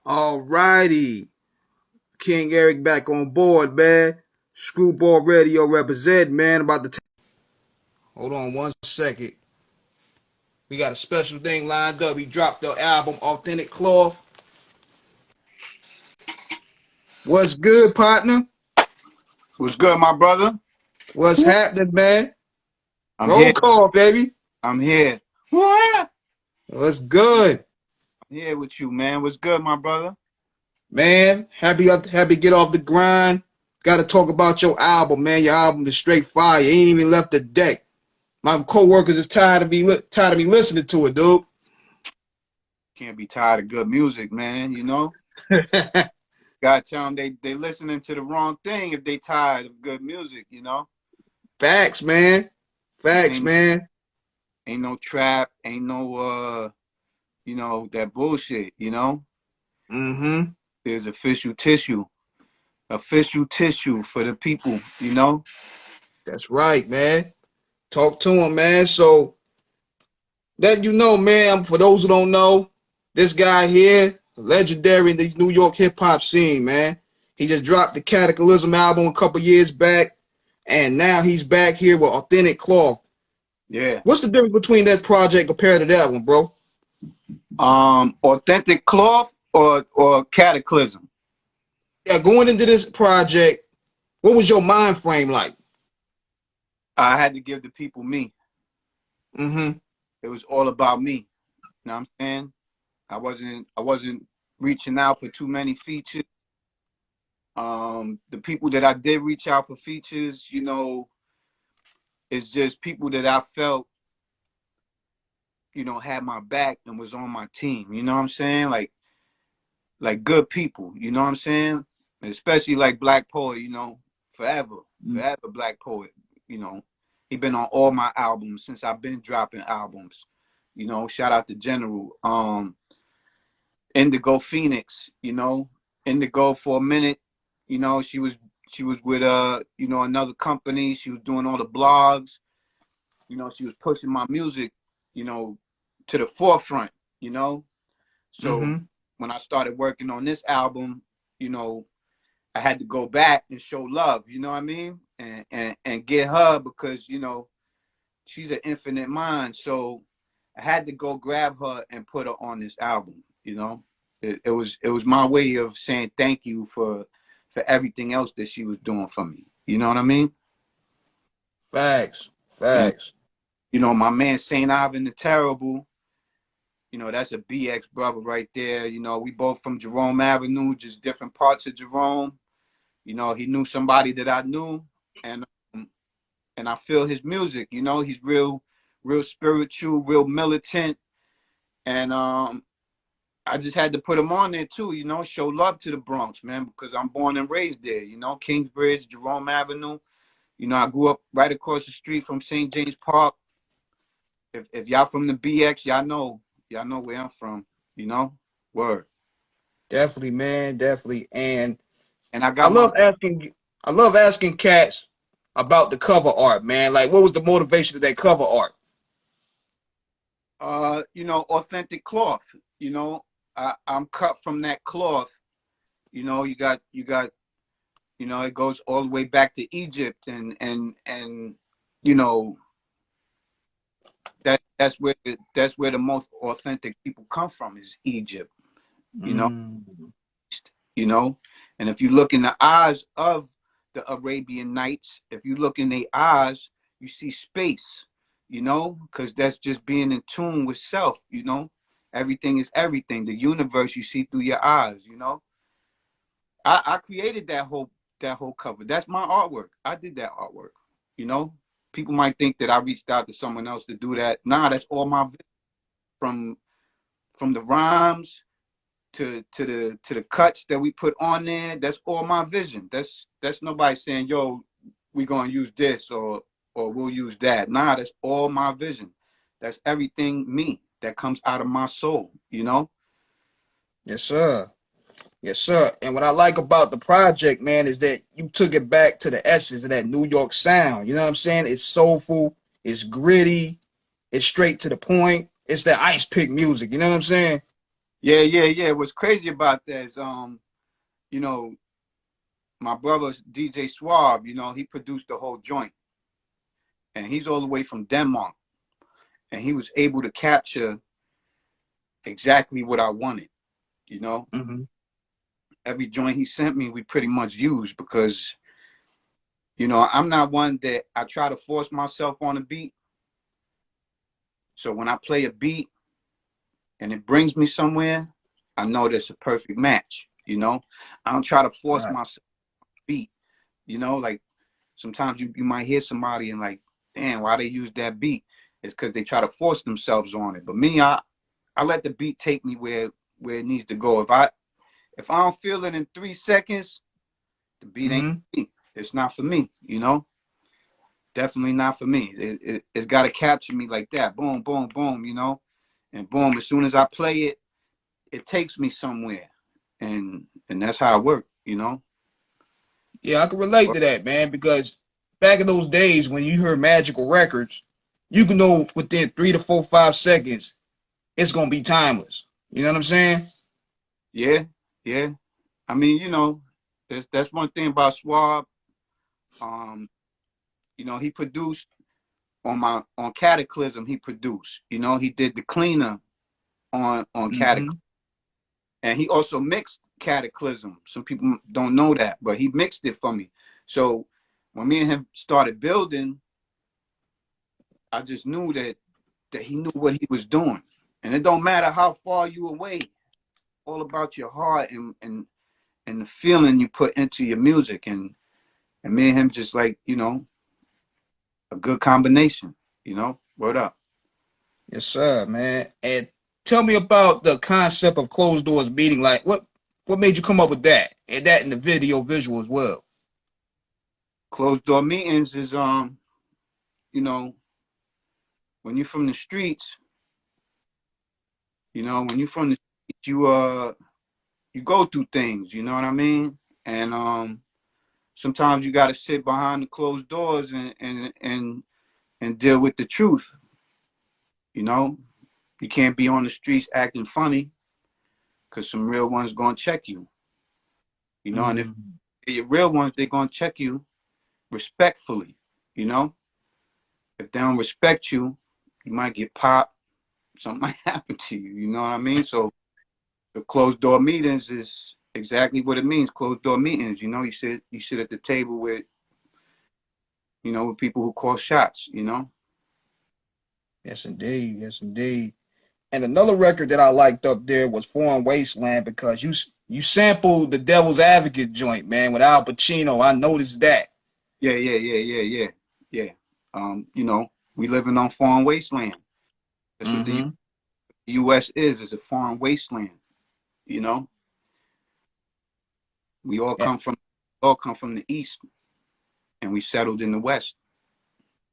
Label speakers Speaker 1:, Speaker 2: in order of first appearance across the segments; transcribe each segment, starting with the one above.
Speaker 1: All righty. King Eric back on board, man. Screwball Radio represent, man. Hold on 1 second. We got a special thing lined up. He dropped the album Authentic Kloth. What's good, partner?
Speaker 2: What's good, my brother?
Speaker 1: What's happening, man?
Speaker 2: I'm
Speaker 1: Roll
Speaker 2: here.
Speaker 1: call, baby.
Speaker 2: I'm here. I'm
Speaker 1: What's good?
Speaker 2: here with you, man. What's good, my brother?
Speaker 1: Man, happy to get off the grind. Got to talk about your album, man. Your album is straight fire. You ain't even left the deck. My coworkers is tired of me listening to it, dude.
Speaker 2: Can't be tired of good music, man. You know, gotta tell them they listening to the wrong thing if they tired of good music. You know,
Speaker 1: Facts, man. Facts,
Speaker 2: ain't
Speaker 1: man.
Speaker 2: ain't no trap, ain't no that bullshit. You know,
Speaker 1: Mm-hmm.
Speaker 2: there's official tissue for the people. You know,
Speaker 1: That's right, man. Talk to him, man. So let you know, man. For those who don't know, this guy here, legendary in the New York hip hop scene, man. He just dropped the Cataclysm album a couple years back, and now he's back here with Authentic Kloth.
Speaker 2: yeah.
Speaker 1: What's the difference between that project compared to that one, bro?
Speaker 2: Authentic Cloth or Cataclysm.
Speaker 1: Yeah, going into this project, what was your mind frame like?
Speaker 2: I had to give the people me.
Speaker 1: Mm-hmm.
Speaker 2: It was all about me. You know what I'm saying? I wasn't reaching out for too many features. The people that I did reach out for features, it's just people that I felt, had my back and was on my team. You know what I'm saying? Like good people, you know what I'm saying? Especially like Black Poet, forever, forever Black Poet, you know. He been on all my albums since I've been dropping albums. Shout out to General. Indigo Phoenix, Indigo for a minute, she was with another company. She was doing all the blogs, she was pushing my music, to the forefront, So
Speaker 1: Mm-hmm.
Speaker 2: when I started working on this album, I had to go back and show love, you know what I mean? And get her because, she's an infinite mind. So I had to go grab her and put her on this album, It was my way of saying thank you for everything else that she was doing for me. You know what I mean?
Speaker 1: Facts.
Speaker 2: And
Speaker 1: Facts.
Speaker 2: my man Saint Ivan the Terrible, that's a BX brother right there. We both from Jerome Avenue, just different parts of Jerome. He knew somebody that I knew, and and I feel his music. He's real spiritual, real militant, and I just had to put him on there too. Show love to the Bronx, man, because I'm born and raised there. Kingsbridge, Jerome Avenue. I grew up right across the street from St. James Park. If y'all from the BX, y'all know where I'm from. Word.
Speaker 1: Definitely, man. Definitely. And
Speaker 2: And I
Speaker 1: I
Speaker 2: got my
Speaker 1: love asking I love asking cats about the cover art, man. Like what was the motivation of that cover art?
Speaker 2: authentic cloth. I'm cut from that cloth. It goes all the way back to Egypt, and you know that's where the most authentic people come from is Egypt. You know,
Speaker 1: Mm.
Speaker 2: you know, and if you look in the eyes of the Arabian Nights, if you look in their eyes, you see space. Because that's just being in tune with self. Everything is everything. The universe you see through your eyes. I created that whole cover. That's my artwork. I did that artwork. You know, People might think that I reached out to someone else to do that. Nah, that's all my from from the rhymes to the cuts that we put on there. That's all my vision. That's nobody saying, yo, we gonna use this or we'll use that. Nah, that's all my vision. That's everything me that comes out of my soul.
Speaker 1: Yes, sir. Yes, sir. And what I like about the project, man, is that you took it back to the essence of that New York sound. You know what I'm saying? It's soulful, it's gritty, it's straight to the point. It's that ice pick music. You know what I'm saying?
Speaker 2: Yeah. What's crazy about that is, you know, my brother DJ Swab, you know, he produced the whole joint, and he's all the way from Denmark, and he was able to capture exactly what I wanted. You know,
Speaker 1: Mm-hmm.
Speaker 2: every joint he sent me, we pretty much used because, you know, I'm not one that I try to force myself on a beat. So when I play a beat and it brings me somewhere, I know that's a perfect match. You know, I don't try to force
Speaker 1: Right.
Speaker 2: myself to beat. You know, like sometimes you might hear somebody and like, damn, why they use that beat? It's because they try to force themselves on it. But me, I let the beat take me where it needs to go. If I don't feel it in 3 seconds, the beat ain't
Speaker 1: Mm-hmm.
Speaker 2: for me. It's not for me. You know, definitely not for me. It's got to capture me like that. Boom, boom, boom. You know, and boom. As soon as I play it, it takes me somewhere, and that's how it works. You know.
Speaker 1: Yeah, I can relate to that, man, because back in those days when you heard magical records, you can know within 3 to 4, 5 seconds it's gonna be timeless. You know what I'm saying?
Speaker 2: Yeah, yeah. I mean, you know, that's one thing about Swab. Um, you know, he produced on Cataclysm. He produced. You know, he did the cleaner on
Speaker 1: Mm-hmm.
Speaker 2: Cataclysm, and he also mixed Cataclysm. Some people don't know that, but he mixed it for me. So when me and him started building, I just knew that he knew what he was doing, and it don't matter how far you away. All about your heart and the feeling you put into your music, and me and him just like, you know, a good combination, you know. Word up.
Speaker 1: Yes, sir, man. And tell me about the concept of closed doors meeting. Like, what made you come up with that? And that in the video visual as well.
Speaker 2: Closed door meetings is you know, when you're from the streets, you know, when you're from the streets, you go through things, you know what I mean? And sometimes you gotta sit behind the closed doors and deal with the truth, you know. You can't be on the streets acting funny because some real ones gonna check you, you know, and if
Speaker 1: Mm-hmm.
Speaker 2: you're real ones, they're gonna check you respectfully, you know. If they don't respect you, you might get popped. Something might happen to you. You know what I mean? So the closed door meetings is exactly what it means. Closed door meetings. You know, you sit at the table with, you know, with people who call shots. You know.
Speaker 1: Yes, indeed. Yes, indeed. And another record that I liked up there was Foreign Wasteland because you sampled the Devil's Advocate joint, man, with Al Pacino. I noticed that.
Speaker 2: Yeah. You know, we living on foreign wasteland. That's what the
Speaker 1: Mm-hmm.
Speaker 2: U.S. is a foreign wasteland. You know, we all come from the east, and we settled in the west.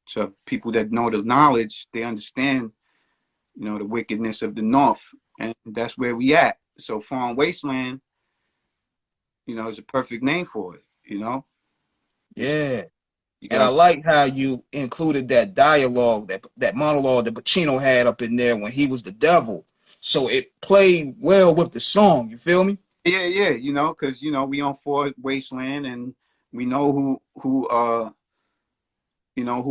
Speaker 2: So people that know the knowledge, they understand, you know, the wickedness of the North, and that's where we at. So Farm Wasteland, you know, is a perfect name for it. You know, it's
Speaker 1: Yeah.
Speaker 2: you
Speaker 1: And I
Speaker 2: got
Speaker 1: like how you included that dialogue, that monologue that Pacino had up in there when he was the devil. So it played well with the song. You feel me?
Speaker 2: yeah, you know, because you know we on Ford Wasteland, and we know who you know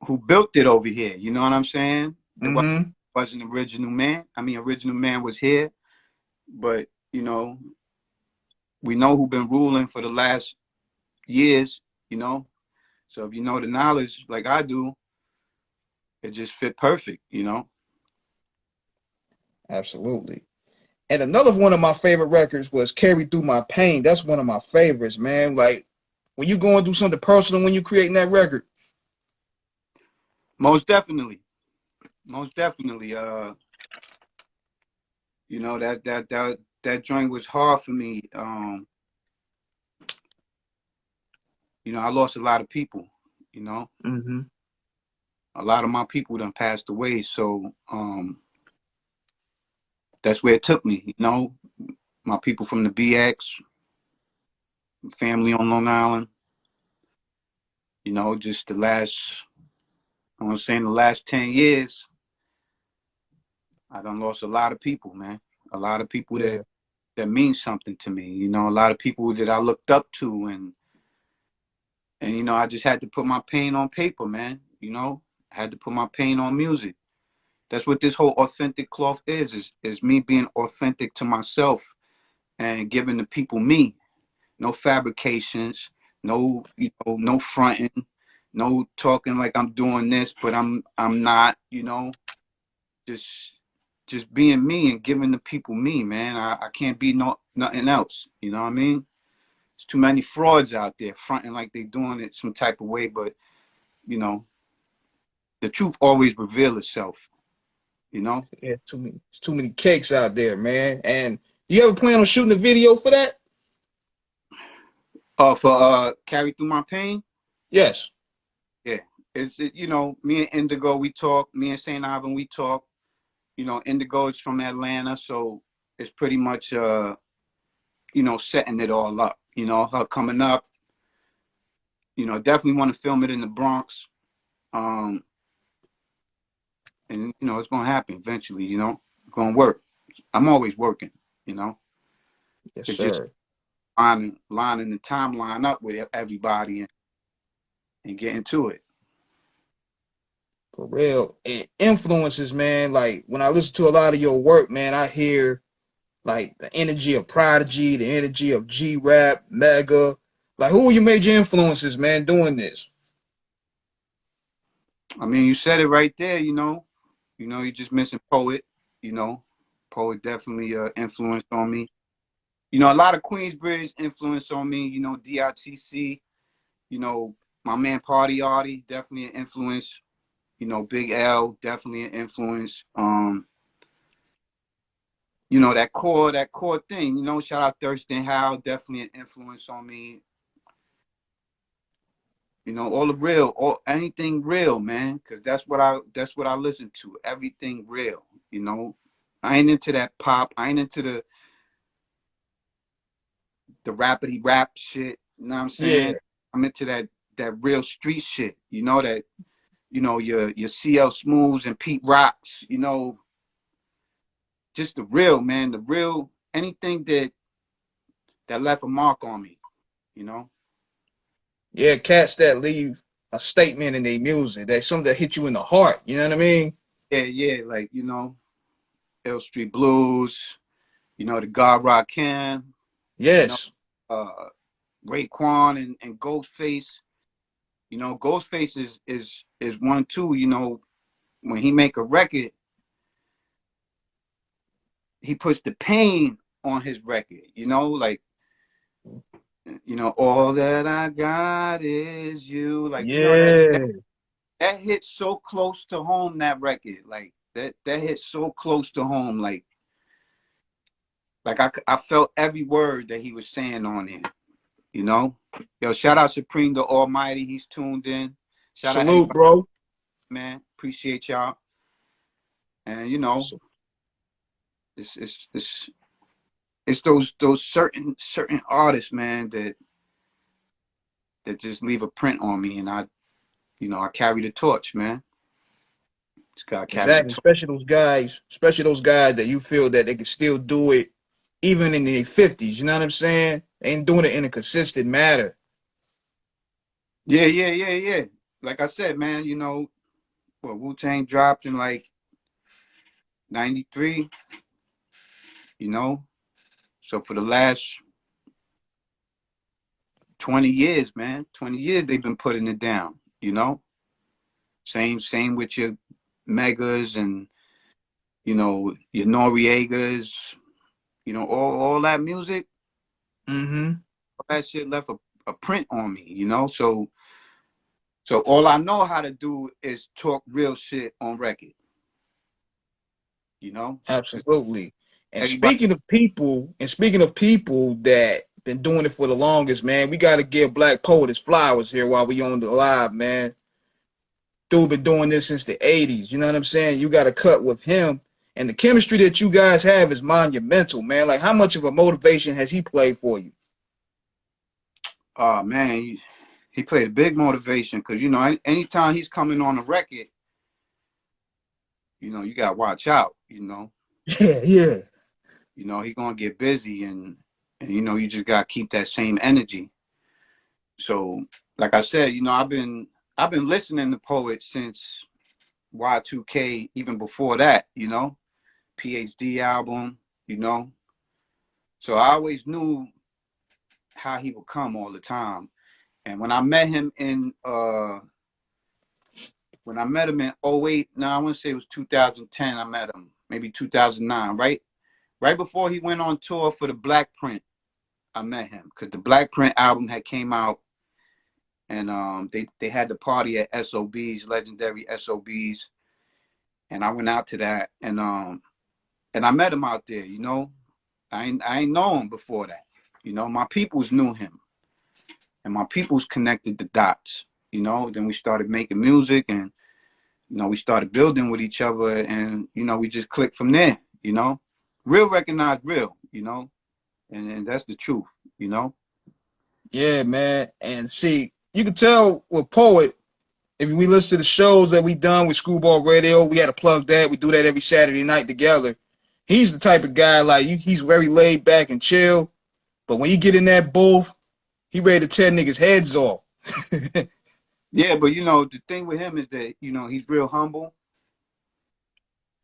Speaker 2: who built it over here. You know what I'm saying? It
Speaker 1: Mm-hmm.
Speaker 2: wasn't original man. I mean, original man was here, but you know we know who been ruling for the last years. You know, so if you know the knowledge like I do, it just fit perfect. You know.
Speaker 1: Absolutely. And another one of my favorite records was Carry Through My Pain. That's one of my favorites, man. Like when you going through something personal when you creating that record.
Speaker 2: Most definitely. Most definitely. You know that joint was hard for me. You know, I lost a lot of people. You know,
Speaker 1: Mm-hmm.
Speaker 2: a lot of my people done passed away. So that's where it took me. You know, my people from the BX, family on Long Island. You know, just the last, I want to say in the last 10 years, I done lost a lot of people, man. A lot of people
Speaker 1: Yeah.
Speaker 2: that mean something to me. You know, a lot of people that I looked up to, and you know, I just had to put my pain on paper, man. You know, I had to put my pain on music. That's what this whole authentic cloth is me being authentic to myself and giving the people me. No fabrications, no, you know, no fronting, no talking like I'm doing this, but I'm not, you know, just just being me and giving the people me, man. I can't be nothing else. You know what I mean? There's too many frauds out there fronting like they doing it some type of way, but you know, the truth always reveal itself, you know?
Speaker 1: Yeah, it's too many cakes out there, man. And you ever plan on shooting a video for that?
Speaker 2: For carry through my pain,
Speaker 1: Yes.
Speaker 2: yeah. You know, me and Indigo we talk, me and Saint Ivan we talk. You know, Indigo is from Atlanta, so it's pretty much you know, setting it all up. You know, her coming up, you know, definitely want to film it in the Bronx. Um, and you know, it's gonna happen eventually, you know. It's gonna work. I'm always working, you know.
Speaker 1: Yes,
Speaker 2: It's just
Speaker 1: sir.
Speaker 2: lining the timeline up with everybody and getting to it.
Speaker 1: For real. And influences, man. Like when I listen to a lot of your work, man, I hear like the energy of Prodigy, the energy of G Rap, Mega. Like who are your major influences, man, doing this?
Speaker 2: I mean, you said it right there, you know. You know, you just missing Poet, you know. Poet definitely influenced on me. You know, a lot of Queensbridge influence on me, you know, DITC, you know, my man Party Artie, definitely an influence. You know, Big L, definitely an influence. You know, that core thing, you know, shout out Thurston Howe, definitely an influence on me. You know, all the real, all anything real, man, because that's what I listen to. Everything real, you know. I ain't into that pop. I ain't into the rapidy rap shit. You know what I'm saying?
Speaker 1: Yeah.
Speaker 2: I'm into that real street shit. You know that, you know, your CL Smooths and Pete Rocks, you know, just the real, man, the real anything that left a mark on me, you know?
Speaker 1: Yeah, cats that leave a statement in their music. That's something that hit you in the heart. You know what I mean?
Speaker 2: Yeah, yeah, like, you know, L Street Blues, you know, the God Rock Cam, you know,
Speaker 1: Yes.
Speaker 2: uh Raekwon and Ghostface. You know, Ghostface is one too, you know, when he make a record, he puts the pain on his record, you know, like, you know, all that I got is you. Like, you know,
Speaker 1: Yeah.
Speaker 2: that hit so close to home, that record. Like that hit so close to home. Like I felt every word that he was saying on it, you know? Yo, shout out Supreme the Almighty, he's tuned in. Shout out
Speaker 1: Salute,
Speaker 2: everybody,
Speaker 1: bro.
Speaker 2: man. Appreciate y'all. And you know, it's it's it's it's those certain artists, man, that just leave a print on me, and you know, I carry the torch, man. Just gotta carry the
Speaker 1: Exactly.
Speaker 2: torch.
Speaker 1: Especially those guys that you feel that they can still do it even in their 50s. You know what I'm saying? They ain't doing it in a consistent manner.
Speaker 2: Yeah, yeah, yeah, yeah. Like I said, man, you know, what Wu Tang dropped in like '93, you know. So for the last 20 years, man, 20 years they've been putting it down, you know. Same with your Megas and you know your Noriegas, you know, all that music,
Speaker 1: Mm-hmm.
Speaker 2: all that shit left a print on me, you know. So all I know how to do is talk real shit on record, you know, because
Speaker 1: Absolutely. And
Speaker 2: everybody.
Speaker 1: speaking of people that been doing it for the longest, man, we gotta give Black Poet his flowers here while we on the live, man. Dude been doing this since the 80s. You know what I'm saying? You gotta cut with him. And the chemistry that you guys have is monumental, man. Like how much of a motivation has he played for you?
Speaker 2: Oh man, he played a big motivation because you know anytime he's coming on the record, you know you gotta watch out. You know,
Speaker 1: Yeah, yeah.
Speaker 2: You know, he gonna get busy, and you know, you just gotta keep that same energy. So, like I said, you know, I've been listening to Poet since Y2K, even before that. You know, PhD album. You know, so I always knew how he would come all the time. And when I met him in '08, no, I want to say it was 2010. I met him, maybe 2009, right before he went on tour for the Black Print. I met him because the Black Print album had came out, and they had the party at SOB's, legendary SOB's, and I went out to that, and I met him out there. You know, I ain't know him before that. You know, my peoples knew him, and my peoples connected the dots. You know, then we started making music, and you know, we started building with each other, and you know, we just clicked from there. You know, real recognize real. You know, and that's the truth. You know.
Speaker 1: Yeah, man. And see, you can tell with Poet, if we listen to the shows that we done with Screwball Radio, we had to plug that. We do that every Saturday night together. He's the type of guy, like, he's very laid back and chill. But when you get in that booth, he ready to tear niggas' heads off.
Speaker 2: Yeah, but you know, the thing with him is that, you know, he's real humble.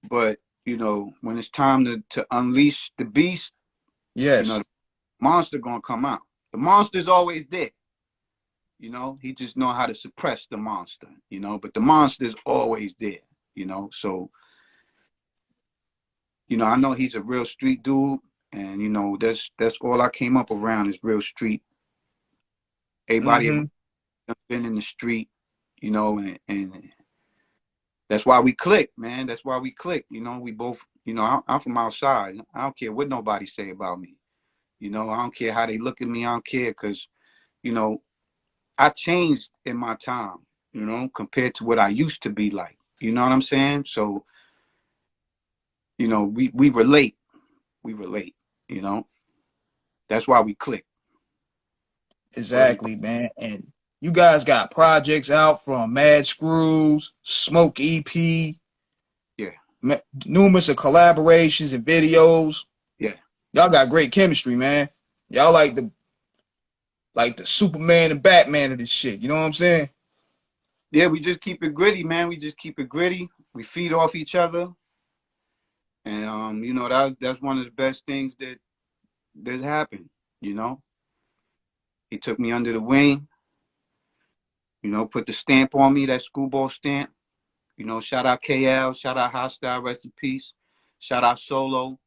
Speaker 2: But, you know, when it's time to unleash the beast, you know,
Speaker 1: Yes,
Speaker 2: the monster gonna come out. The monster's always there. You know, he just know how to suppress the monster, you know, but the monster's always there, you know. So, you know, I know he's a real street dude, and you know, that's all I came up around is real street. Everybody
Speaker 1: mm-hmm.
Speaker 2: been in the street, you know, and that's why we click, man. That's why we click. You know, we both, you know, I'm from outside. I don't care what nobody say about me. You know, I don't care how they look at me. I don't care because, you know, I changed in my time, you know, compared to what I used to be like. You know what I'm saying? So, you know, we relate. We relate, you know. That's why we click. Word of-
Speaker 1: Exactly, man. And you guys got projects out from Mad Screws, Smoke EP,
Speaker 2: Yeah,
Speaker 1: numerous of collaborations and videos.
Speaker 2: yeah.
Speaker 1: Y'all got great chemistry, man. Y'all like the Superman and Batman of this shit. You know what I'm saying?
Speaker 2: Yeah, we just keep it gritty, man. We just keep it gritty. We feed off each other. And you know, that's one of the best things that happened, you know. He took me under the wing, you know, put the stamp on me, that Screwball stamp. You know, shout out KL, shout out Hostile, rest in peace. Shout out Solo.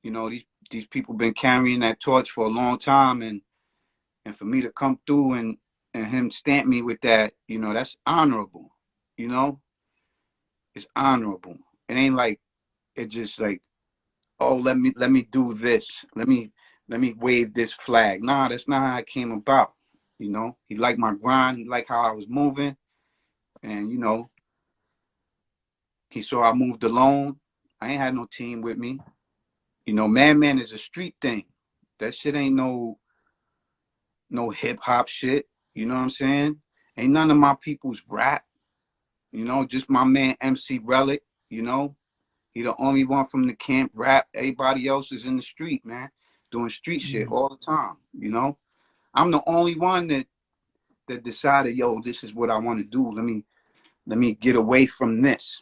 Speaker 2: You know, these people been carrying that torch for a long time, and for me to come through and him stamp me with that, you know, that's honorable. You know, it's honorable. It ain't like it just like, oh, let me do this. Let me wave this flag. Nah, that's not how it came about. You know, he liked my grind. He liked how I was moving, and you know, he saw I moved alone. I ain't had no team with me. You know, Madman is a street thing. That shit ain't no hip hop shit. You know what I'm saying? Ain't none of my people's rap. You know, just my man MC Relic. You know, he the only one from the camp rap. Everybody else is in the street, man, doing street shit all the time. You know, I'm the only one that decided, yo, this is what I want to do. Let me get away from this.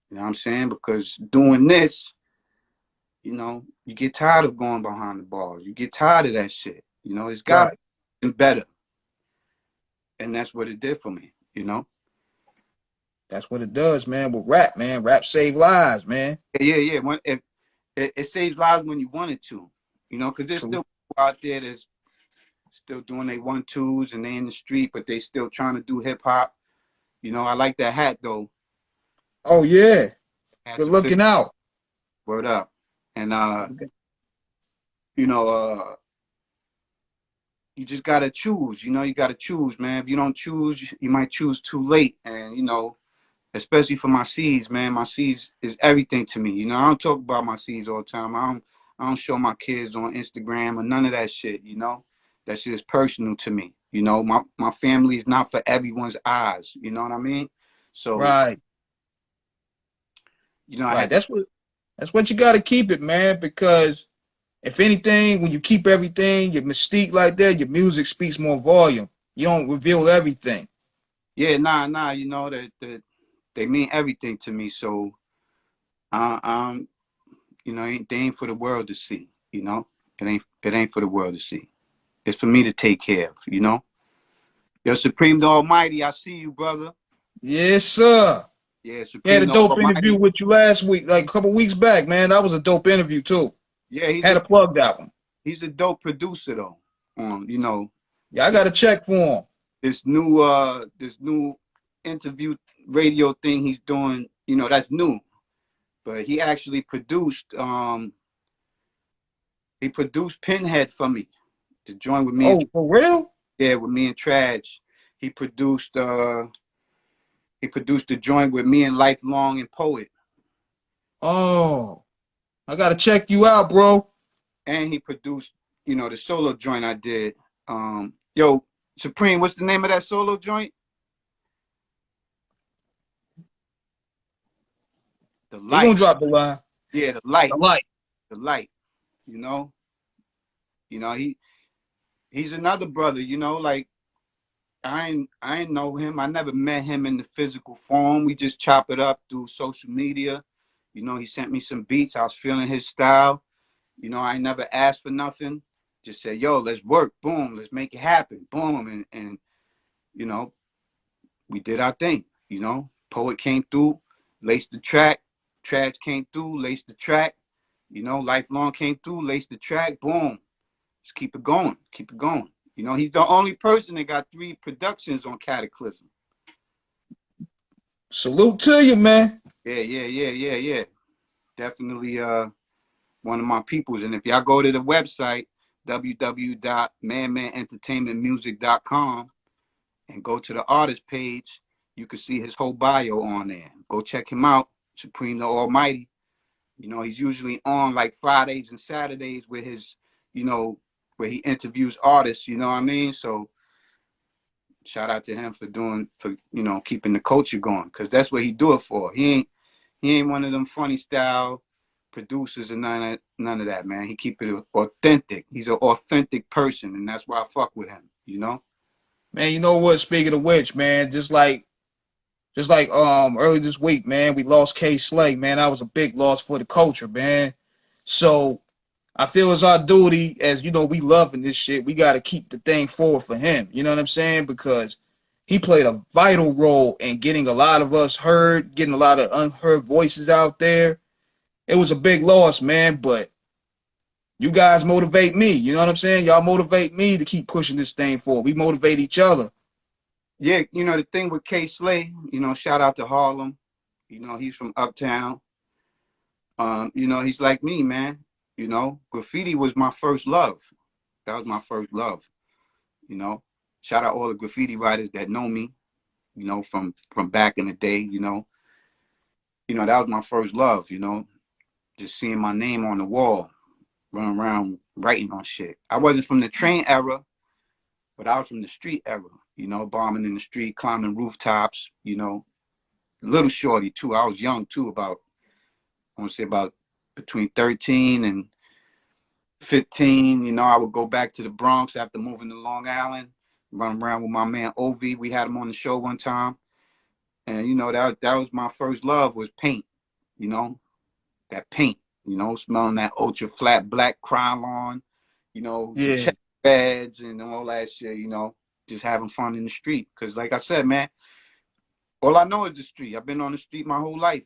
Speaker 2: You know what I'm saying? Because doing this, you know, you get tired of going behind the bars. You get tired of that shit. You know, it's got
Speaker 1: Right.
Speaker 2: to be better. And that's what it did for me, you know?
Speaker 1: That's what it does, man. With rap, man. Rap save lives, man.
Speaker 2: Yeah. When, it saves lives when you want it to, you know, because there's
Speaker 1: True.
Speaker 2: still people out there that's still doing their 1-2s and they in the street, but they still trying to do hip hop. You know, I like that hat though.
Speaker 1: Oh yeah.
Speaker 2: Hats
Speaker 1: Good
Speaker 2: official.
Speaker 1: looking out.
Speaker 2: Word up. And you know, you just gotta choose. You know, you gotta choose, man. If you don't choose, you might choose too late. And you know, especially for my seeds, man. My seeds is everything to me. You know, I don't talk about my seeds all the time. I don't show my kids on Instagram or none of that shit. You know, that shit is personal to me. You know, my family is not for everyone's eyes. You know what I mean? So,
Speaker 1: Right.
Speaker 2: you know, I
Speaker 1: Right.
Speaker 2: had to
Speaker 1: That's what. That's what you got to keep it, man, because if anything, when you keep everything, your mystique like that, your music speaks more volume. You don't reveal everything.
Speaker 2: Yeah, nah, you know that they mean everything to me. So, um, you know, they ain't for the world to see. You know, it ain't for the world to see. It's for me to take care of. You know, yo, Supreme the Almighty, I see you, brother.
Speaker 1: Yes, sir.
Speaker 2: Yeah,
Speaker 1: He had
Speaker 2: Supreme
Speaker 1: a
Speaker 2: the
Speaker 1: dope interview
Speaker 2: Almighty.
Speaker 1: with you last week, like a couple weeks back, man. That was a dope interview too.
Speaker 2: Yeah,
Speaker 1: Had to plug that one.
Speaker 2: he's a dope producer though. You know,
Speaker 1: Yeah, I
Speaker 2: this
Speaker 1: got to check for him.
Speaker 2: this new interview radio thing he's doing. You know, that's new. But he produced Pinhead for me to join with me and
Speaker 1: Oh, for real?
Speaker 2: yeah, with me and Traj. He produced uh he produced the joint with me and Lifelong and Poet.
Speaker 1: Oh, I got to check you out, bro.
Speaker 2: And he produced, the solo joint I did. Yo, Supreme, what's the name of that solo joint? The
Speaker 1: He gonna
Speaker 2: Light.
Speaker 1: drop the line.
Speaker 2: Yeah, the light.
Speaker 1: The light.
Speaker 2: The light. You know? He's another brother, like I ain't know him. I never met him in the physical form. We just chop it up through social media. He sent me some beats. I was feeling his style. I never asked for nothing. Just said, yo, let's work. Boom, let's make it happen. Boom. And you know, we did our thing. Poet came through, laced the track. Trash came through, laced the track. Lifelong came through, laced the track. Boom. Just keep it going. Keep it going. He's the only person that got 3 productions on Cataclysm.
Speaker 1: Salute to you, man.
Speaker 2: Yeah. Definitely one of my peoples. And if y'all go to the website, www.madmanentertainmentmusic.com, and go to the artist page, you can see his whole bio on there. Go check him out, Supreme the Almighty. He's usually on like Fridays and Saturdays with his, where he interviews artists, you know what I mean? So shout out to him for keeping the culture going, because that's what he do it for. He ain't one of them funny style producers and none of that, man. He keep it authentic. He's an authentic person, and that's why I fuck with him.
Speaker 1: Man, you know what? Speaking of which, man, just like early this week, man, we lost K Slay, man. That was a big loss for the culture, man. So I feel it's our duty, as we loving this shit. We got to keep the thing forward for him. You know what I'm saying? Because he played a vital role in getting a lot of us heard, getting a lot of unheard voices out there. It was a big loss, man, but you guys motivate me. You know what I'm saying? Y'all motivate me to keep pushing this thing forward. We motivate each other.
Speaker 2: Yeah, the thing with K Slay, shout out to Harlem. He's from Uptown. He's like me, man. Graffiti was my first love. That was my first love. You know, Shout out all the graffiti writers that know me. From back in the day. That was my first love. Just seeing my name on the wall, running around writing on shit. I wasn't from the train era, but I was from the street era. Bombing in the street, climbing rooftops. Little shorty too. I was young too. I want to say about between 13 and 15. I would go back to the Bronx after moving to Long Island, run around with my man Ovi. We had him on the show one time, and that was my first love, was paint. You know that paint. Smelling that ultra flat black Krylon. The
Speaker 1: Yeah.
Speaker 2: check pads and all that shit. Just having fun in the street. Because like I said, man, all I know is the street. I've been on the street my whole life.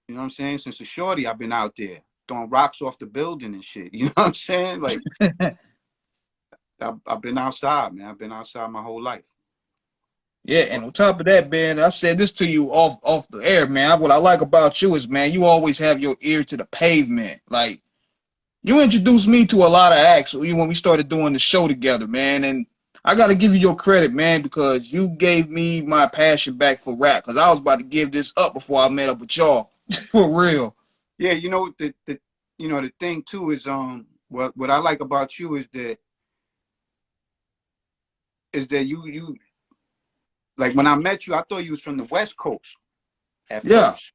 Speaker 2: You know what I'm saying? Since a shorty, I've been out there throwing rocks off the building and shit. You know what I'm saying? Like, I've been outside, man. I've been outside my whole life.
Speaker 1: Yeah, and on top of that, man, I said this to you off the air, man. What I like about you is, man, you always have your ear to the pavement. Like, you introduced me to a lot of acts when we started doing the show together, man. And I got to give you your credit, man, because you gave me my passion back for rap. Because I was about to give this up before I met up with y'all, for real.
Speaker 2: Yeah, the thing too is what I like about you is that you like, when I met you, I thought you was from the West Coast at
Speaker 1: Yeah,
Speaker 2: first.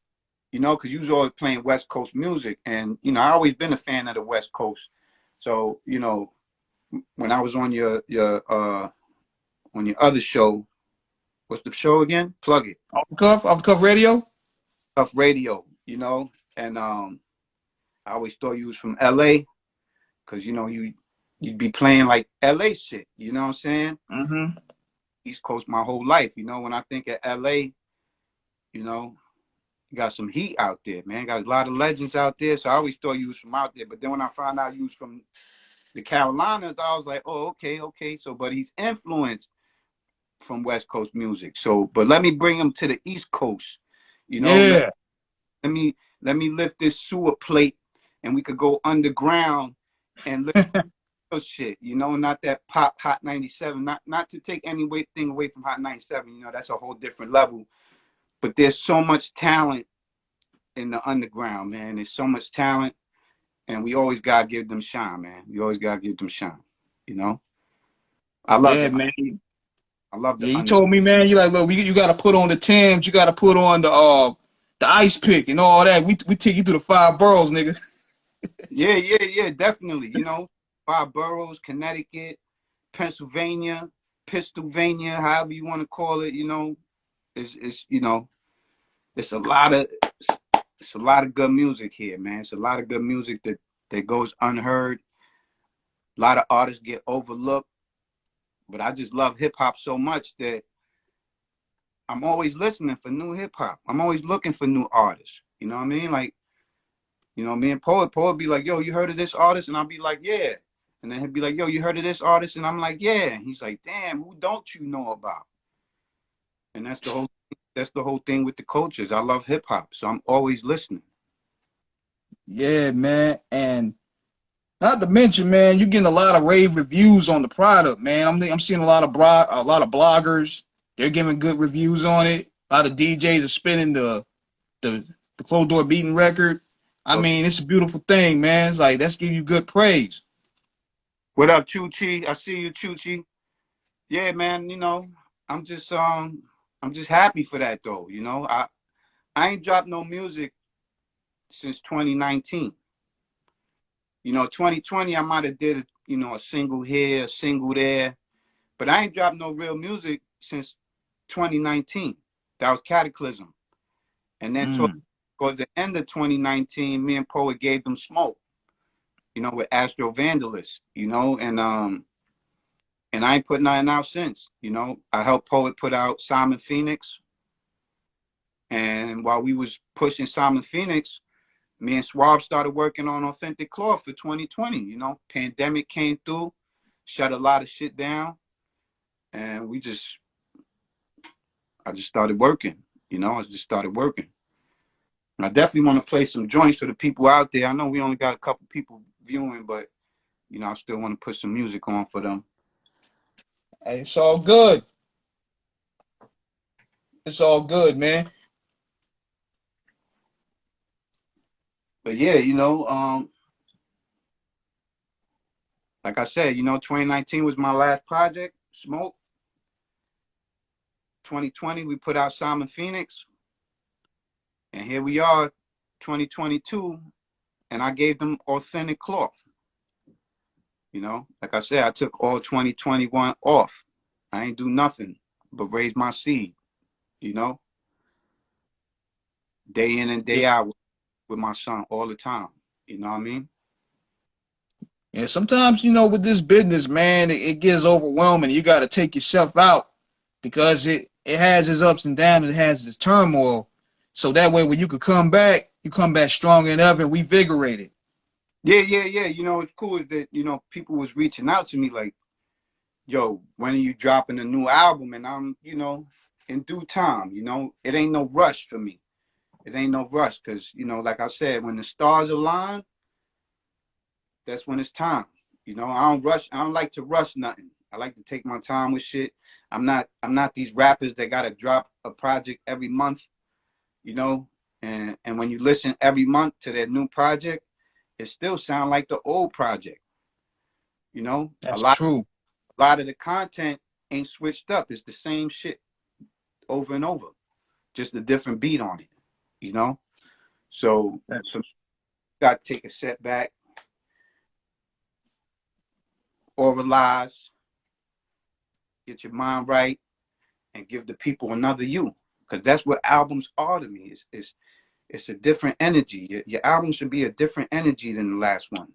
Speaker 2: you know, because you was always playing West Coast music, and you know, I always been a fan of the West Coast. So, you know, when I was on your other show, what's the show again? Plug it.
Speaker 1: Off the cuff radio.
Speaker 2: Tough Radio, you know, and I always thought you was from LA, because you know you'd be playing like LA shit. You know what I'm saying?
Speaker 1: Mm-hmm.
Speaker 2: East Coast my whole life. You know, when I think of LA, you know, you got some heat out there, man. Got a lot of legends out there. So I always thought you was from out there. But then when I found out you was from the Carolinas, I was like, oh, okay, okay. So, but he's influenced from West Coast music. So, but let me bring him to the East Coast. You know,
Speaker 1: Yeah.
Speaker 2: let me lift this sewer plate, and we could go underground and lift shit. You know, not that pop Hot 97. Not to take anything away from Hot 97. You know, that's a whole different level. But there's so much talent in the underground, man. There's so much talent, and we always gotta give them shine, man. We always gotta give them shine. You know, I love
Speaker 1: Yeah,
Speaker 2: the
Speaker 1: man.
Speaker 2: I love the
Speaker 1: Yeah, you
Speaker 2: under.
Speaker 1: told me, man. You like, look, you got to put on the Timbs. You got to put on the ice pick and all that. We take you through the 5 boroughs, nigga.
Speaker 2: Yeah, definitely. You know, 5 boroughs, Connecticut, Pennsylvania, Pennsylvania, however you want to call it. You know, it's you know, it's a lot of it's a lot of good music here, man. It's a lot of good music that goes unheard. A lot of artists get overlooked, but I just love hip hop so much that I'm always listening for new hip hop. I'm always looking for new artists. You know what I mean? Like, you know, me and Poet be like, yo, you heard of this artist? And I'll be like, yeah. And then he'll be like, yo, you heard of this artist? And I'm like, yeah. And he's like, damn, who don't you know about? And that's the whole thing with the cultures. I love hip hop, so I'm always listening.
Speaker 1: Yeah, man. And not to mention, man, you getting a lot of rave reviews on the product, man. I'm seeing a lot of bloggers. They're giving good reviews on it. A lot of DJs are spinning the the closed door beating record. I
Speaker 2: So
Speaker 1: mean, it's a beautiful thing, man. It's like let's give you good praise.
Speaker 2: what up, Chuchi? I see you, Chuchi. Yeah, man, you know, I'm just I'm just happy for that though. You know, I ain't dropped no music since 2019. You know, 2020 I might have did, you know, a single here, a single there, but I ain't dropped no real music since 2019. That was Cataclysm. And then
Speaker 1: Mm.
Speaker 2: towards the end of 2019, me and Poet gave them smoke, you know, with Astro Vandalist, you know, and I ain't put nothing out since. You know, I helped Poet put out Simon Phoenix. And while we was pushing Simon Phoenix, me and Swab started working on Authentic Kloth for 2020. You know, pandemic came through, shut a lot of shit down, and I just started working. You know, I just started working. And I definitely want to play some joints for the people out there. I know we only got a couple people viewing, but you know, I still want to put some music on for them.
Speaker 1: Hey, it's all good. It's all good, man.
Speaker 2: But yeah, you know, like I said, you know, 2019 was my last project, Smoke. 2020, we put out Simon Phoenix. And here we are, 2022, and I gave them Authentic Kloth. You know, like I said, I took all 2021 off. I ain't do nothing but raise my seed, you know, day in and day out with my son all the time. You know what I mean?
Speaker 1: Yeah, sometimes, with this business, man, it gets overwhelming. You got to take yourself out because it has its ups and downs, it has its turmoil. So that way, when you could come back, you come back strong enough and revigorated.
Speaker 2: Yeah. You know, it's cool is that, you know, people was reaching out to me like, yo, when are you dropping a new album? And I'm, you know, in due time, you know, it ain't no rush for me. It ain't no rush because, you know, like I said, when the stars align, that's when it's time. You know, I don't rush. I don't like to rush nothing. I like to take my time with shit. I'm not these rappers that gotta drop a project every month, you know. And when you listen every month to that new project, it still sound like the old project. You know,
Speaker 1: That's true.
Speaker 2: a lot of the content ain't switched up. It's the same shit over and over, just a different beat on it. You know. So for me, you got to take a step back, oralize, get your mind right, and give the people another you. Because that's what albums are to me. It's a different energy. Your album should be a different energy than the last one.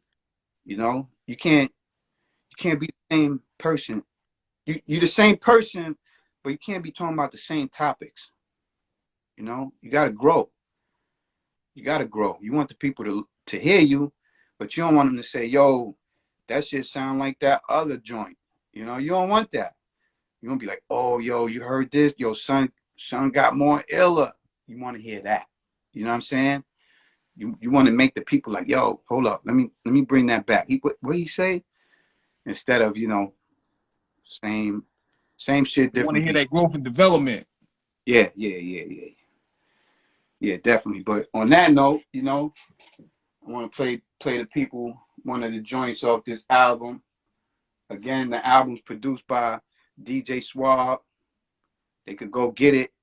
Speaker 2: You know, you can't be the same person. You're the same person, but you can't be talking about the same topics. You know, you gotta grow. You gotta grow. You want the people to hear you, but you don't want them to say, "Yo, that shit sound like that other joint." You know, you don't want that. You're gonna be like, "Oh, yo, you heard this? Yo, son got more iller." You want to hear that. You know what I'm saying? You want to make the people like, "Yo, hold up, let me bring that back." What he say? Instead of same shit,
Speaker 1: You want to
Speaker 2: different
Speaker 1: hear
Speaker 2: beat.
Speaker 1: that growth and development.
Speaker 2: Yeah, definitely. But on that note, I want to play the people one of the joints off this album. Again, the album's produced by DJ Swab. They could go get it,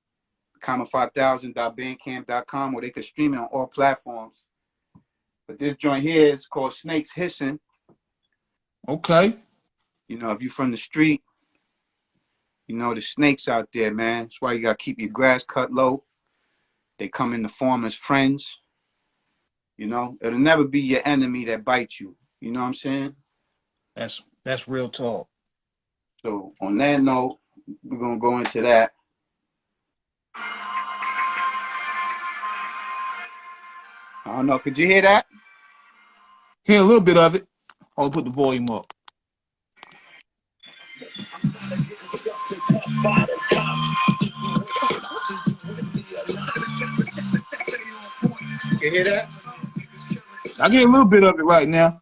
Speaker 2: comet5000.bandcamp.com, or they could stream it on all platforms. But this joint here is called Snakes Hissing.
Speaker 1: Okay.
Speaker 2: If you're from the street, the snakes out there, man. That's why you got to keep your grass cut low. They come in the form as friends. It'll never be your enemy that bites you. You know what I'm saying?
Speaker 1: That's real talk.
Speaker 2: So on that note, we're gonna go into that. I don't know. Could you hear that?
Speaker 1: Hear a little bit of it. I'll put the volume up.
Speaker 2: You hear that?
Speaker 1: I get a little bit of it right now.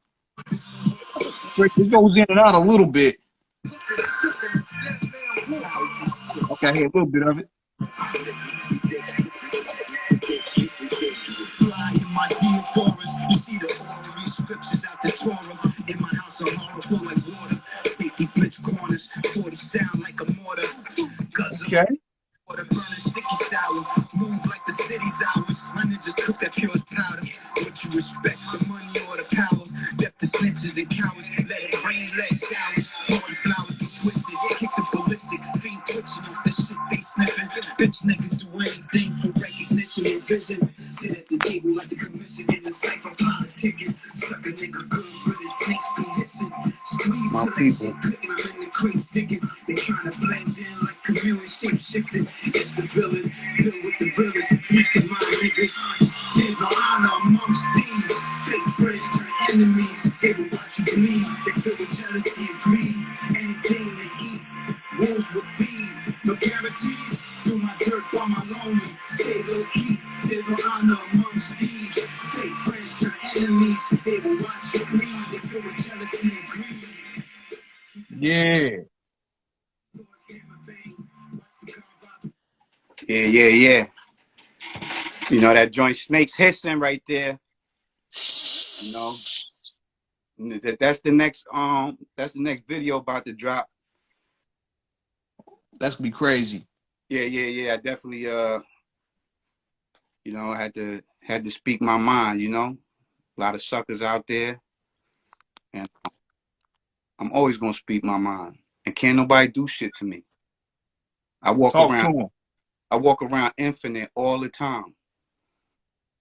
Speaker 1: It goes in and out a little bit. Okay, I hear a little bit of it. You see the orange scriptures out the Torah. In my house, a horror flow like water. Safety blitz corners, 40 sound like a mortar. Okay. Water burning sticky sour. Move like the city's hours. My ninjas cook that pure powder. What you respect, the money or the power? Depth to snitches and cowards. Let it rain, let it showers. Pouring flowers be twisted. Kick the ballistic. Feet twitching off the shit they sniffing. Bitch niggas do anything for recognition and vision. Sit at the table like the commission in the cypher politicking. Suck a nigga good, but his snakes be hissing. Squeeze till they shit clicking. I'm in the crates digging. They trying to blend in like chameleon shape shifting. It's the villain, filled with the realest. Peace to my niggas. There's no honor amongst thieves. Fake friends turn enemies. They will watch you bleed. They feel the jealousy and greed. Anything to eat, wolves will feed. No guarantees. Do my dirt by my lonely. Stay low key. There's no honor amongst thieves. Fake friends turn enemies. They will watch you bleed. They feel the jealousy and greed. Yeah.
Speaker 2: Yeah. That joint Snakes Hissing right there. That's the next video about to drop.
Speaker 1: That's gonna be crazy.
Speaker 2: Yeah. I definitely had to speak my mind, A lot of suckers out there. And I'm always gonna speak my mind. And can't nobody do shit to me. I walk around infinite all the time.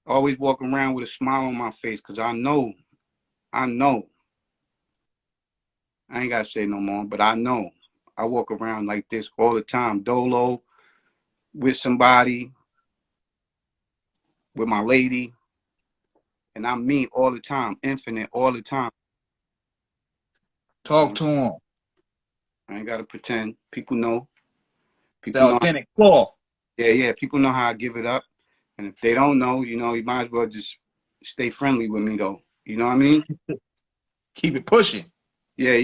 Speaker 2: Always walk around with a smile on my face because I know. I ain't gotta say no more, but I know. I walk around like this all the time. Dolo, with somebody, with my lady, and I'm me all the time, infinite all the time.
Speaker 1: Talk to him.
Speaker 2: I ain't gotta pretend. People know.
Speaker 1: It's the Authentic Kloth.
Speaker 2: Yeah. People know how I give it up. And if they don't know, you might as well just stay friendly with me, though. You know what I mean?
Speaker 1: Keep it pushing.
Speaker 2: Yeah.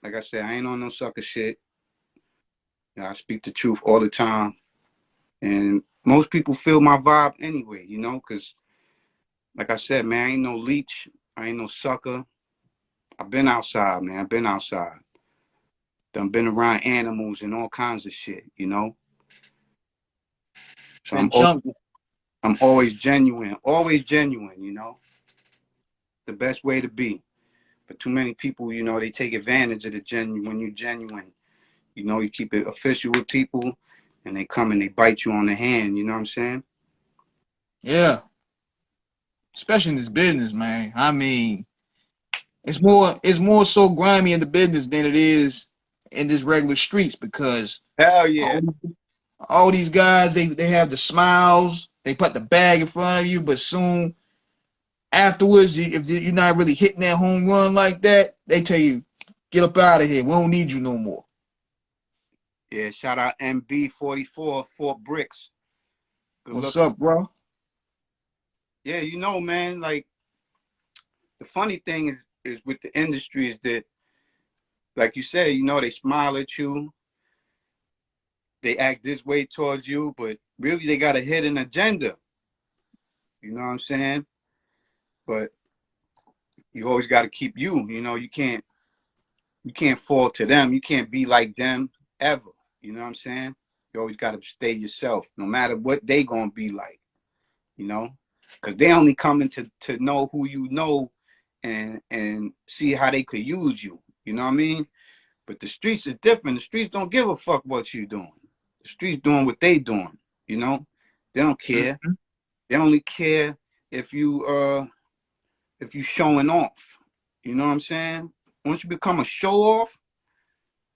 Speaker 2: Like I said, I ain't on no sucker shit. I speak the truth all the time. And most people feel my vibe anyway, because, like I said, man, I ain't no leech. I ain't no sucker. I've been outside, man. I've been outside. Done been around animals and all kinds of shit, So I'm always genuine, you know, the best way to be. But too many people, you know, they take advantage of the genuine. When you're genuine, you know, you keep it official with people, and they come and they bite you on the hand. You know what I'm saying?
Speaker 1: Yeah, especially in this business, man. I mean, it's more so grimy in the business than it is in this regular streets because
Speaker 2: Hell yeah.
Speaker 1: all, all these guys they have the smiles, they put the bag in front of you, but soon afterwards, if you're not really hitting that home run like that, they tell you, get up out of here. We don't need you no more.
Speaker 2: Yeah, shout out MB44, Fort Bricks. Good
Speaker 1: What's
Speaker 2: look.
Speaker 1: up, bro?
Speaker 2: Yeah, you know, man, like the funny thing is with the industry is that, like you said, you know, they smile at you, they act this way towards you, but really they got a hidden agenda. You know what I'm saying? But you always got to keep you. You know, you can't fall to them. You can't be like them ever. You know what I'm saying? You always got to stay yourself, no matter what they gonna be like. You know, because they only coming to know who you know and see how they could use you. You know what I mean? But the streets are different. The streets don't give a fuck what you doing. The streets doing what they doing. You know, they don't care.
Speaker 1: Mhm.
Speaker 2: They only care if you showing off. You know what I'm saying? Once you become a show off,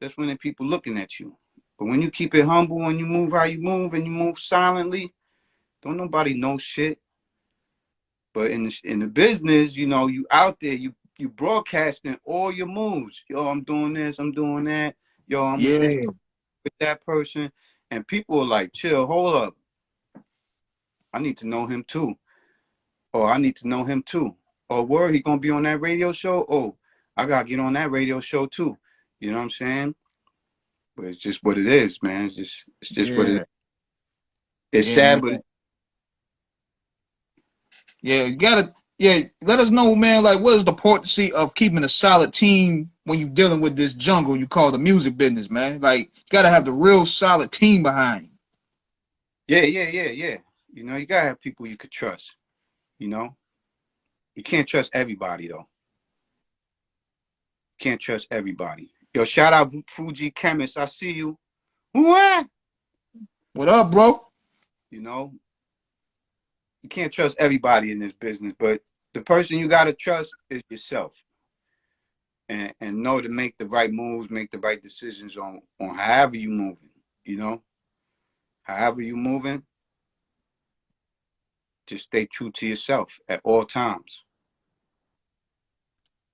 Speaker 2: that's when the people looking at you. But when you keep it humble and you move how you move and you move silently, don't nobody know shit. But in the business, you know, you out there, you broadcasting all your moves. Yo, I'm doing this, I'm doing that. Yo, I'm with this,
Speaker 1: Yeah,
Speaker 2: with that person, and people are like, chill, hold up, I need to know him too, or I need to know him too, or where he gonna be on that radio show? Oh, I gotta get on that radio show too. You know what I'm saying? But it's just what it is, man. It's just what it is.
Speaker 1: yeah,
Speaker 2: It's
Speaker 1: yeah, man.
Speaker 2: sad, but
Speaker 1: Yeah, you gotta. Yeah, let us know, man. Like, what is the potency of keeping a solid team when you're dealing with this jungle you call the music business, man? Like, you gotta have the real solid team behind you.
Speaker 2: yeah. You know, you gotta have people you could trust. You know, you can't trust everybody though. Can't trust everybody. Yo, shout out Fuji Chemist. I see you. What?
Speaker 1: What up, bro?
Speaker 2: You know, you can't trust everybody in this business, but the person you gotta trust is yourself, and know to make the right moves, make the right decisions on however you moving. You know, however you moving, just stay true to yourself at all times.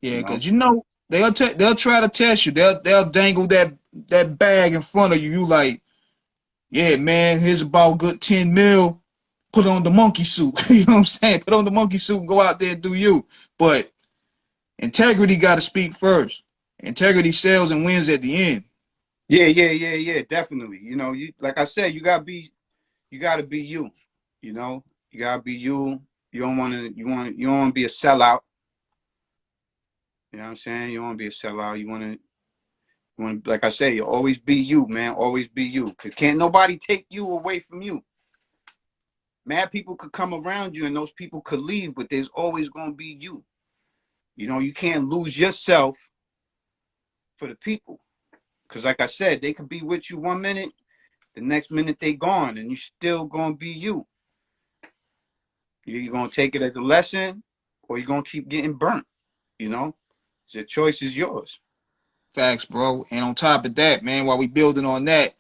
Speaker 2: You
Speaker 1: Yeah,
Speaker 2: know.
Speaker 1: cause you know they'll try to test you. They'll dangle that bag in front of you. You like, yeah, man. Here's about good 10 mil. Put on the monkey suit. You know what I'm saying? Put on the monkey suit and go out there and do you. But integrity got to speak first. Integrity sells and wins at the end.
Speaker 2: Yeah. Definitely. You know, you like I said, you gotta be you. You know, you gotta be you. You don't want to be a sellout. You know what I'm saying? You don't want to be a sellout. Like I say, you always be you, man. Always be you. Cause can't nobody take you away from you. Mad people could come around you and those people could leave, but there's always gonna be you. You know, you can't lose yourself for the people. Cause like I said, they could be with you 1 minute, the next minute they gone, and you still gonna be you. You're gonna take it as a lesson, or you're gonna keep getting burnt. You know, the choice is yours.
Speaker 1: Facts, bro. And on top of that, man, while we building on that,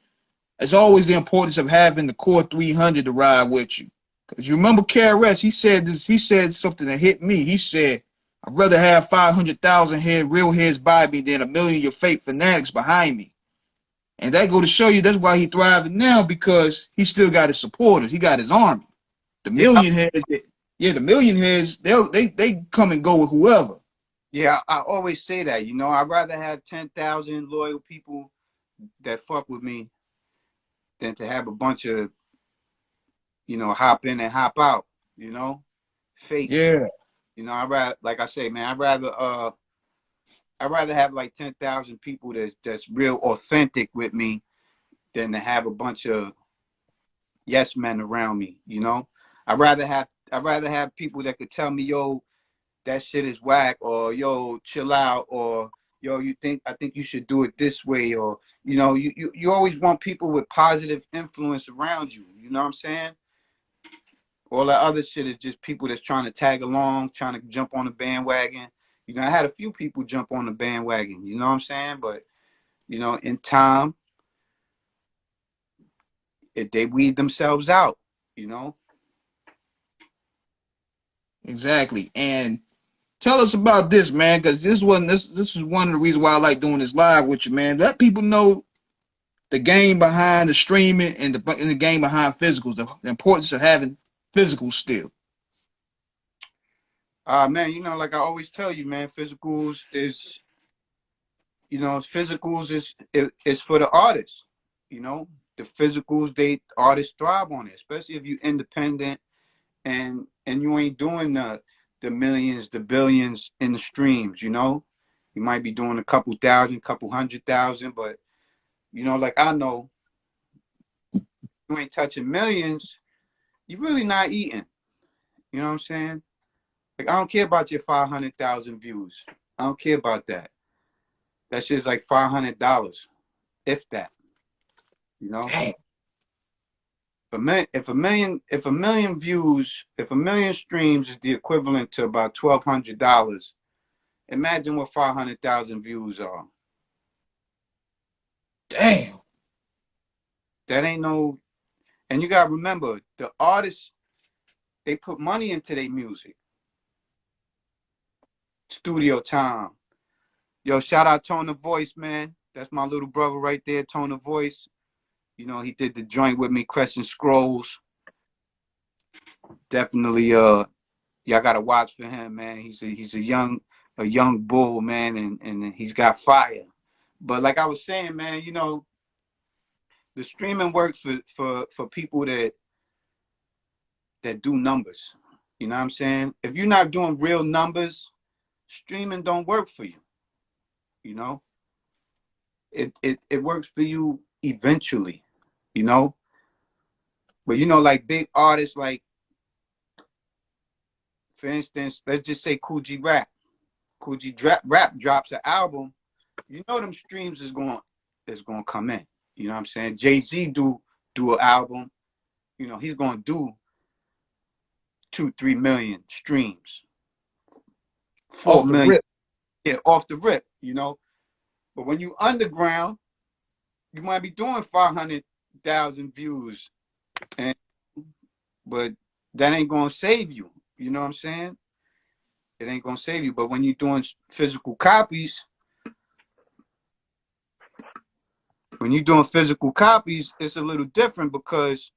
Speaker 1: it's always the importance of having the core 300 to ride with you. Because you remember KRS, he said this, he said something that hit me. He said, I'd rather have 500,000 head real heads by me than a million your fake fanatics behind me. And that go to show you that's why he thriving now because he still got his supporters. He got his army. The
Speaker 2: Yeah,
Speaker 1: million heads, yeah, the million heads, they come and go with whoever.
Speaker 2: yeah. I always say that. You know, I'd rather have 10,000 loyal people that fuck with me than to have a bunch of, you know, hop in and hop out. You know, fakes.
Speaker 1: Yeah,
Speaker 2: You know, I rather, like I say, man, I'd rather have like 10,000 people that's real authentic with me than to have a bunch of yes men around me. You know, I'd rather have people that could tell me, yo, that shit is whack, or yo, chill out, or yo, I think you should do it this way, or you always want people with positive influence around you. You know what I'm saying? All that other shit is just people that's trying to tag along, trying to jump on the bandwagon. I had a few people jump on the bandwagon, you know what I'm saying? But, in time, they weed themselves out,
Speaker 1: Exactly. And tell us about this, man, because this is one of the reasons why I like doing this live with you, man. Let people know the game behind the streaming and the game behind physicals, the importance of having physicals still.
Speaker 2: Man, like I always tell you, man, physicals is for the artists. The physicals, artists thrive on it, especially if you're independent and you ain't doing the millions, the billions in the streams. You might be doing a couple thousand, couple 100,000, but like I know, you ain't touching millions, you really not eating. You know what I'm saying? Like, I don't care about your 500,000 views. I don't care about that. That shit's like $500, if that.
Speaker 1: Damn.
Speaker 2: If a million views, if a million streams is the equivalent to about $1,200, imagine what 500,000 views are.
Speaker 1: Damn.
Speaker 2: That ain't no. And you gotta remember, the artists, they put money into their music. Studio time. Yo, shout out Tone the Voice, man. That's my little brother right there, Tone the Voice. He did the joint with me, Crescent Scrolls. Definitely, y'all gotta watch for him, man. He's a young bull, man, and he's got fire. But like I was saying, man, the streaming works for people that do numbers. You know what I'm saying? If you're not doing real numbers, streaming don't work for you. It works for you eventually, But like big artists, like, for instance, let's just say Cool G Rap. Cool G Rap drops an album, them streams is going to come in. You know what I'm saying? Jay-Z do an album, he's going to do 2-3 million streams. 4 million.
Speaker 1: Rip.
Speaker 2: Yeah, off the rip, But when you underground, you might be doing 500,000 views, but that ain't gonna save you. You know what I'm saying? It ain't gonna save you. But when you're doing physical copies, it's a little different because,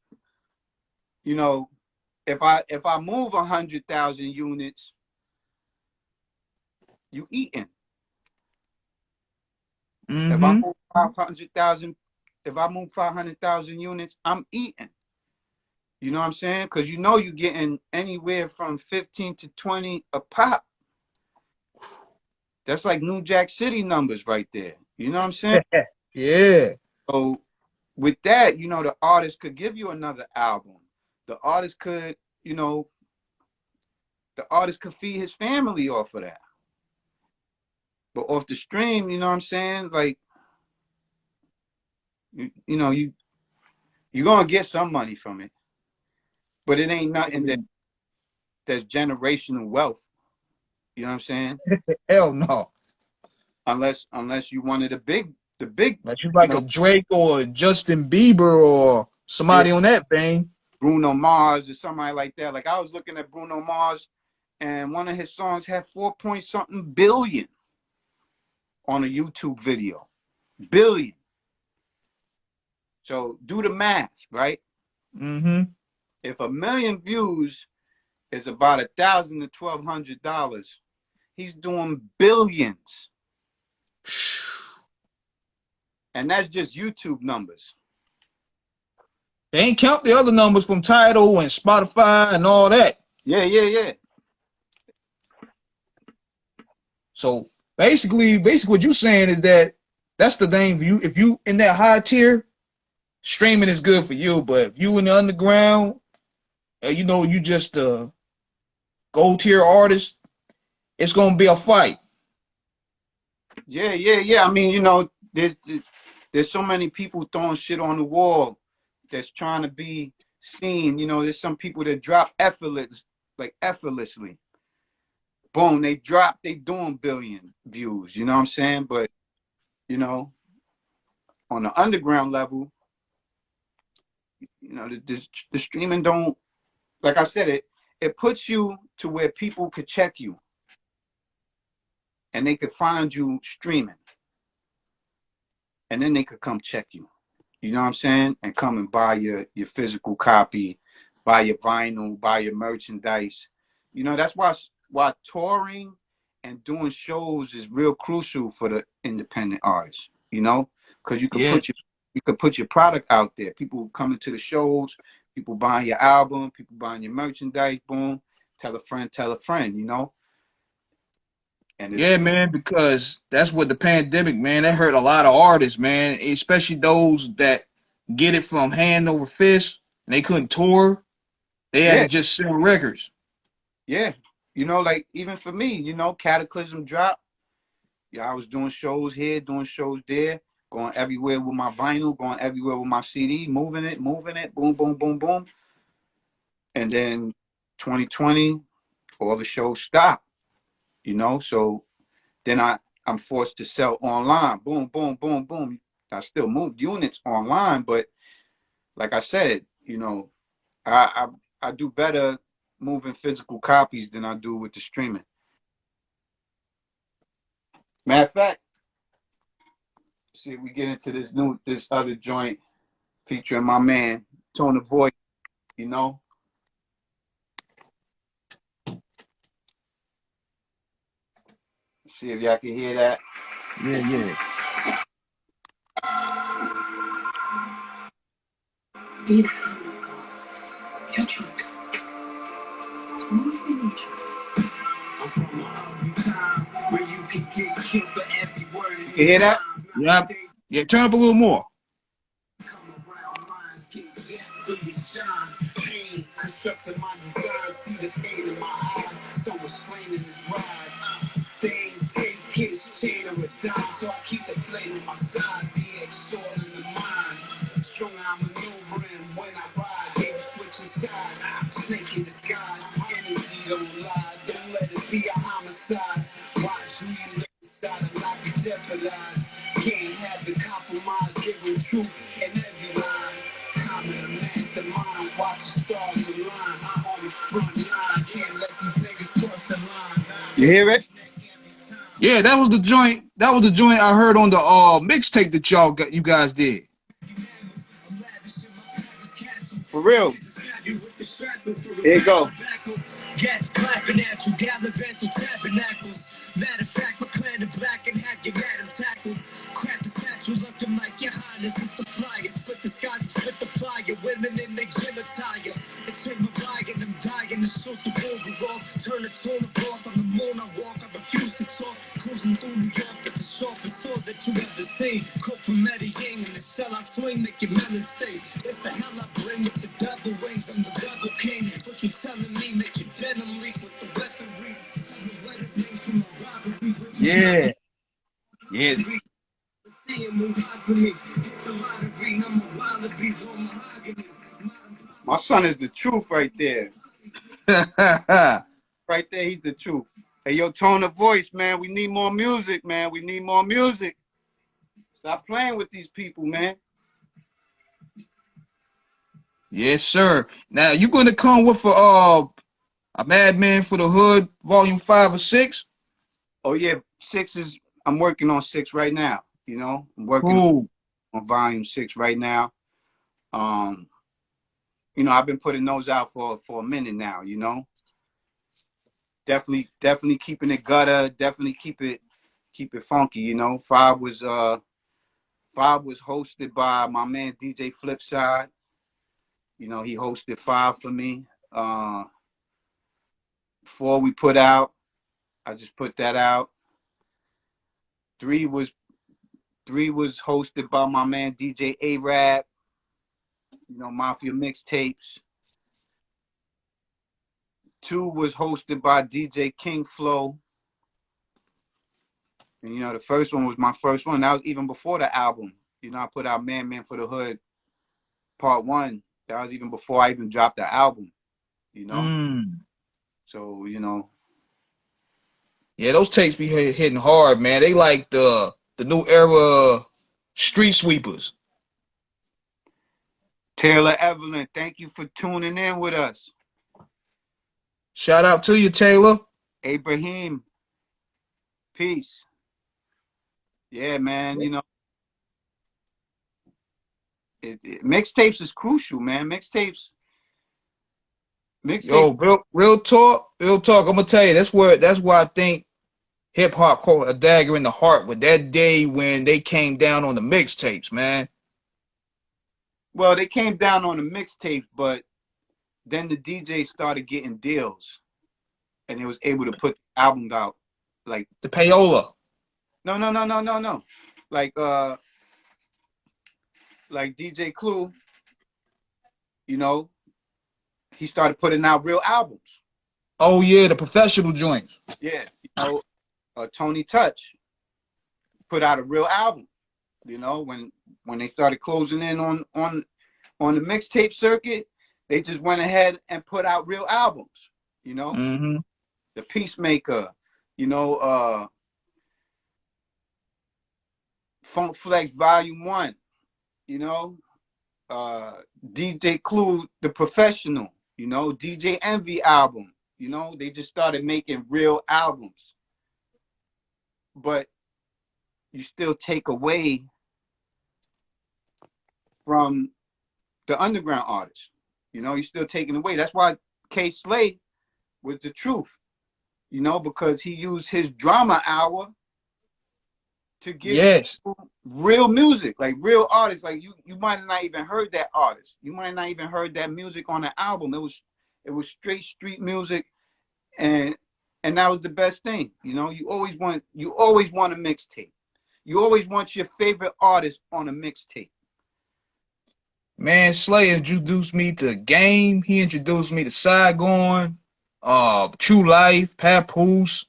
Speaker 2: if I move 100,000 units, you eating.
Speaker 1: Mm-hmm.
Speaker 2: If I move 500,000 units, I'm eating. You know what I'm saying? Because you're getting anywhere from 15 to 20 a pop. That's like New Jack City numbers right there. You know what I'm saying?
Speaker 1: Yeah.
Speaker 2: So with that, the artist could give you another album. The artist could feed his family off of that. But off the stream, you know what I'm saying? Like, you're going to get some money from it. But it ain't nothing that's generational wealth. You know what I'm saying?
Speaker 1: Hell no.
Speaker 2: Unless you wanted the big.
Speaker 1: Like you like a Drake or Justin Bieber or somebody on that vein.
Speaker 2: Bruno Mars or somebody like that. Like, I was looking at Bruno Mars, and one of his songs had 4-point-something billion on a YouTube video. Billion. So do the math, right?
Speaker 1: Mm-hmm.
Speaker 2: If 1 million views is about $1,000 to $1,200, he's doing billions. And that's just YouTube numbers.
Speaker 1: They ain't count the other numbers from Tidal and Spotify and all that.
Speaker 2: Yeah.
Speaker 1: So basically what you're saying is that's the thing. If you in that high tier, streaming is good for you. But if you in the underground, you know, you just a gold tier artist, it's gonna be a fight.
Speaker 2: Yeah. I mean, you know, there's so many people throwing shit on the wall that's trying to be seen. You know, there's some people that drop effortlessly. Boom, they drop, they doing billion views. You know what I'm saying? But you know, on the underground level, you know, the streaming don't. Like I said, it puts you to where people could check you and they could find you streaming, and then they could come check you. You know what I'm saying? And come and buy your physical copy, buy your vinyl, buy your merchandise. You know, that's why touring and doing shows is real crucial for the independent artists, you know? Because
Speaker 1: Yeah,
Speaker 2: you could put your product out there. People coming to the shows, people buying your album, people buying your merchandise, boom, tell a friend, you know? And it's
Speaker 1: yeah, man, because that's what the pandemic, man, that hurt a lot of artists, man, especially those that get it from hand over fist and they couldn't tour. They had to
Speaker 2: yeah,
Speaker 1: just sell records.
Speaker 2: yeah. You know, like even for me, you know, Cataclysm dropped. Yeah, I was doing shows here, doing shows there, going everywhere with my vinyl, going everywhere with my CD, moving it, boom, boom, boom, boom. And then 2020, all the shows stopped, you know. So then I'm forced to sell online. Boom, boom, boom, boom. I still moved units online, but like I said, you know, I do better moving physical copies than I do with the streaming. Matter of fact, see if we get into this other joint featuring my man, Tone of Voice, you know. See if y'all can hear that.
Speaker 1: Yeah, yeah.
Speaker 2: It's your choice. It's always been your choice. I'm from a hungry time where you can get killed for every word. You can hear that?
Speaker 1: Yep. Yeah, turn up a little more.
Speaker 2: Come around lines, get so you shine. Pain, constructed my design, see the pain in my eyes. So it's slain in this ride. They ain't take his chain or a dime, so I keep the flame on my side. BX sword in the mind. Strong I'm maneuvering when I ride. They switching sides. Snake in disguise. Energy don't lie. Don't let it be a homicide. Watch me look inside a life you jeopardize. Can't have the compromise, giving truth in every line. Common mastermind, watch the stars align. I'm on the front line, can't let these niggas cross the line. You hear it?
Speaker 1: Yeah, that was the joint. That was the joint I heard on the mixtape that you guys did.
Speaker 2: For real. Here you go.
Speaker 3: Gets clapping at you, gather rental tabernacles. Matter of fact, my clan of black and had you at him tackled. Crack the statue, looking like your highness. It's the flyer, split the skies, split the fire. Women in their gym attire. It's in my riot, I'm dying to shoot the overall. Turn the tone off on the moon I walk. I refuse to talk. Cruising through New York, get the sharpest sword that you ever seen. Coke from Medellin, in the shell I swing, make your melon stay. It's the hell I bring with the devil wings. I'm the rebel king. What you telling me, make your denim leak with the weaponry.
Speaker 1: Yeah, yeah,
Speaker 2: My son is the truth right there. Right there, he's the truth. Hey, yo, Tone of Voice, man. We need more music, man. We need more music. Stop playing with these people, man.
Speaker 1: yes, sir. Now you gonna come with a Madman for the Hood, Volume 5 or 6?
Speaker 2: Oh, yeah, I'm working on 6 right now. You know, I'm working
Speaker 1: Cool.
Speaker 2: on volume 6 right now. Um, you know, I've been putting those out for a minute now, you know. Definitely keeping it gutter, definitely keep it funky, you know. 5 was hosted by my man DJ Flipside. You know, he hosted 5 for me. 4 we put out. I just put that out. 3 was hosted by my man DJ Arab. You know, Mafia Mixtapes. 2 was hosted by DJ King Flow. And you know, the first one was my first one. That was even before the album. You know, I put out Man for the Hood Part 1. That was even before I even dropped the album. You know? So, you know.
Speaker 1: Yeah, those tapes be hitting hard, man. They like the new era street sweepers.
Speaker 2: Taylor Evelyn, thank you for tuning in with us.
Speaker 1: Shout out to you, Taylor.
Speaker 2: Abraham, peace. Yeah, man, you know, mixtapes is crucial, man. Mixtapes.
Speaker 1: Yo, real talk. I'm gonna tell you, that's why I think hip hop caught a dagger in the heart with that day when they came down on the mixtapes, man.
Speaker 2: Well, they came down on the mixtapes, but then the DJ started getting deals, and they was able to put albums out, like
Speaker 1: the payola.
Speaker 2: No. Like DJ Clue, you know, he started putting out real albums.
Speaker 1: Oh yeah, the professional joints.
Speaker 2: Yeah, you know, Tony Touch put out a real album. You know, when they started closing in on the mixtape circuit, they just went ahead and put out real albums. You know, The Peacemaker, you know, Funk Flex Volume 1, you know, DJ Clue, The Professional, you know, DJ Envy album, you know, they just started making real albums. But you still take away from the underground artists. You know, you're still taking away. That's why K Slay was the truth, you know, because he used his drama hour to give real music, like real artists. Like you might have not even heard that artist. You might not even heard that music on the album. It was straight street music, and that was the best thing. You know, you always want a mixtape. You always want your favorite artist on a mixtape.
Speaker 1: Man, Slay introduced me to Game. He introduced me to Saigon, True Life, Papoose.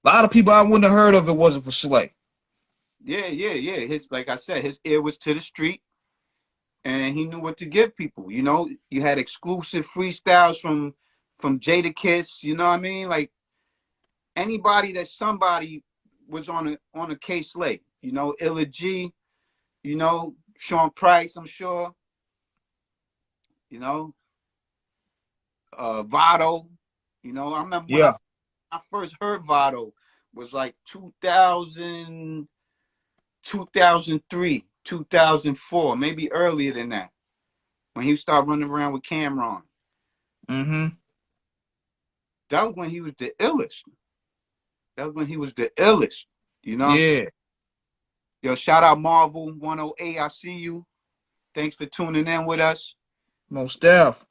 Speaker 1: A lot of people I wouldn't have heard of if it wasn't for Slay.
Speaker 2: Yeah. Like I said, his ear was to the street, and he knew what to give people. You know, you had exclusive freestyles from Jadakiss. You know what I mean? Like anybody that somebody was on a K Slay. You know, Illa G. You know, Sean Price. I'm sure. You know, Vado. You know, I remember when I first heard Vado was like 2000. 2003, 2004, maybe earlier than that, when he started running around with Cameron. That was when he was the illest. You know?
Speaker 1: Yeah.
Speaker 2: Yo, shout out Marvel 108. I see you. Thanks for tuning in with us.
Speaker 1: Most def.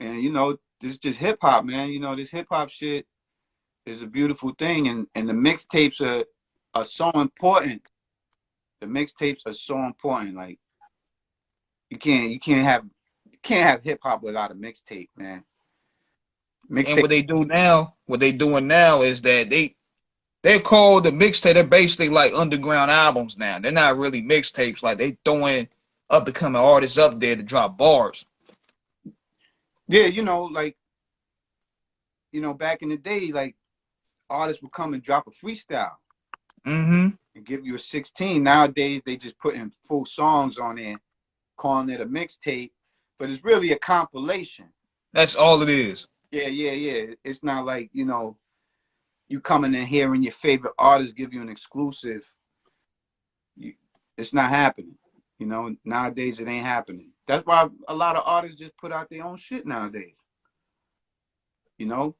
Speaker 2: And you know, this is just hip hop, man. You know, this hip hop shit is a beautiful thing, and the mixtapes are so important. The mixtapes are so important. Like you can't have hip hop without a mixtape, man.
Speaker 1: And what they doing now is that they call the mixtape. They're basically like underground albums now. They're not really mixtapes. Like they throwing up and coming artists up there to drop bars.
Speaker 2: Yeah, you know, like back in the day, like artists would come and drop a freestyle. And give you a 16. Nowadays, they just putting full songs on there, calling it a mixtape, but it's really a compilation.
Speaker 1: That's all it is.
Speaker 2: Yeah. It's not like, you know, you coming in here and your favorite artist give you an exclusive. It's not happening. You know, nowadays it ain't happening. That's why a lot of artists just put out their own shit nowadays. You know,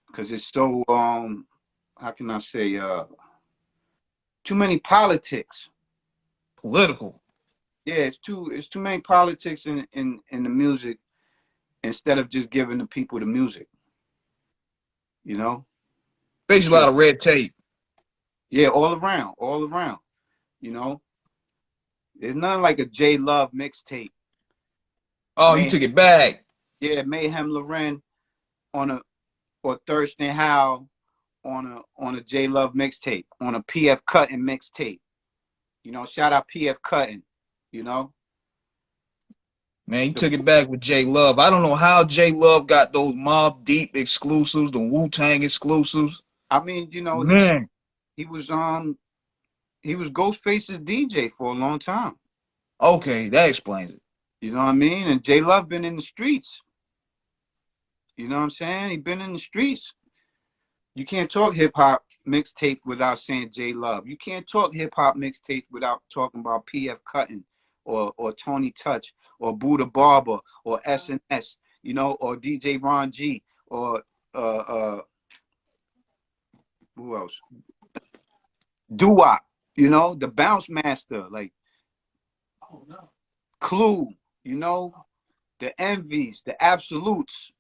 Speaker 2: because it's so how can I say too many politics.
Speaker 1: Political.
Speaker 2: Yeah, it's too many politics in the music instead of just giving the people the music. You know?
Speaker 1: Basically a lot of red tape.
Speaker 2: Yeah, all around. You know? There's nothing like a J Love mixtape.
Speaker 1: Oh, you took it back.
Speaker 2: Yeah, Mayhem Loren. on a or Thurston Howe on a J Love mixtape, on a PF Cutting mixtape. You know, shout out PF Cutting, you know.
Speaker 1: Man, he took it back with J Love. I don't know how J Love got those Mobb Deep exclusives, the Wu-Tang exclusives.
Speaker 2: I mean, you know,
Speaker 1: Man.
Speaker 2: he was Ghostface's DJ for a long time.
Speaker 1: Okay, that explains it.
Speaker 2: You know what I mean? And J Love been in the streets. You know what I'm saying? He been in the streets. You can't talk hip hop mixtape without saying J Love. You can't talk hip hop mixtape without talking about PF Cutting or Tony Touch or Buddha Barber or SNS, you know, or DJ Ron G or who else? Doo-Wop, you know, the Bounce Master, like Clue, you know, the Envies, the Absolutes.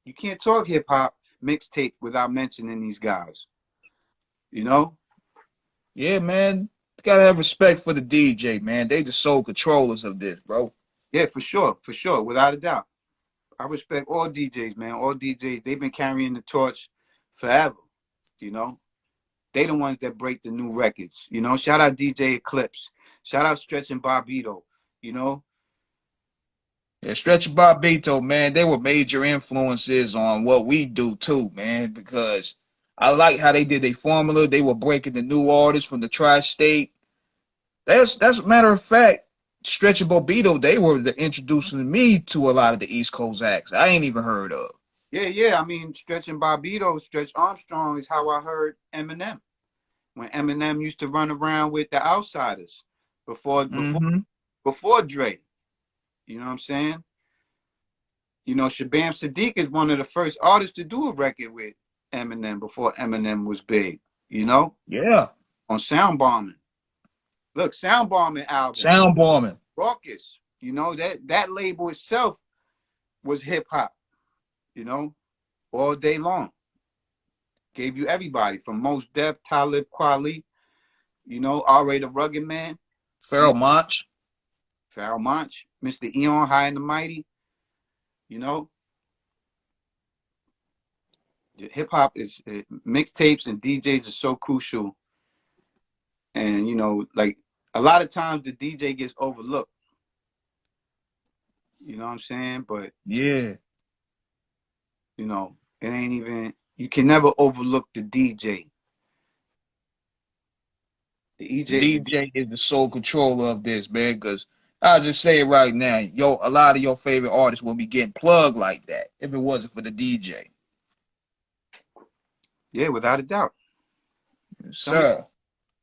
Speaker 2: You can't talk hip hop mixtape without mentioning these guys. You know?
Speaker 1: Yeah, man. Gotta have respect for the DJ, man. They the sole controllers of this, bro.
Speaker 2: Yeah, for sure, without a doubt. I respect all DJs, man. All DJs, they've been carrying the torch forever, you know? They the ones that break the new records, you know? Shout out DJ Eclipse. Shout out Stretch and Barbito, you know?
Speaker 1: Yeah, Stretch and Barbito, man, they were major influences on what we do too, man, because I like how they did their formula. They were breaking the new artists from the tri-state. That's a matter of fact, Stretch and Barbito, they were introducing me to a lot of the East Coast acts I ain't even heard of.
Speaker 2: Yeah. I mean, Stretch and Barbito, Stretch Armstrong is how I heard Eminem. When Eminem used to run around with the Outsiders before Dre. You know what I'm saying? You know, Shabam Sadiq is one of the first artists to do a record with Eminem before Eminem was big, you know?
Speaker 1: Yeah.
Speaker 2: On Sound Bombing. Look, Sound Bombing album.
Speaker 1: Sound Bombing.
Speaker 2: Raucous. You know, that label itself was hip hop, you know, all day long. Gave you everybody from Mos Def, Talib Kweli, you know, R.A. the Rugged Man.
Speaker 1: Pharoah Monch.
Speaker 2: Mr. Eon, High and the Mighty. You know, hip hop is mixtapes and DJs are so crucial. And, you know, like a lot of times the DJ gets overlooked. You know what I'm saying? But,
Speaker 1: yeah,
Speaker 2: you know, it ain't even, you can never overlook the DJ. The
Speaker 1: DJ is the sole controller of this, man, because I'll just say it right now, a lot of your favorite artists will be getting plugged like that if it wasn't for the DJ.
Speaker 2: Yeah, without a doubt.
Speaker 1: Yes, sir.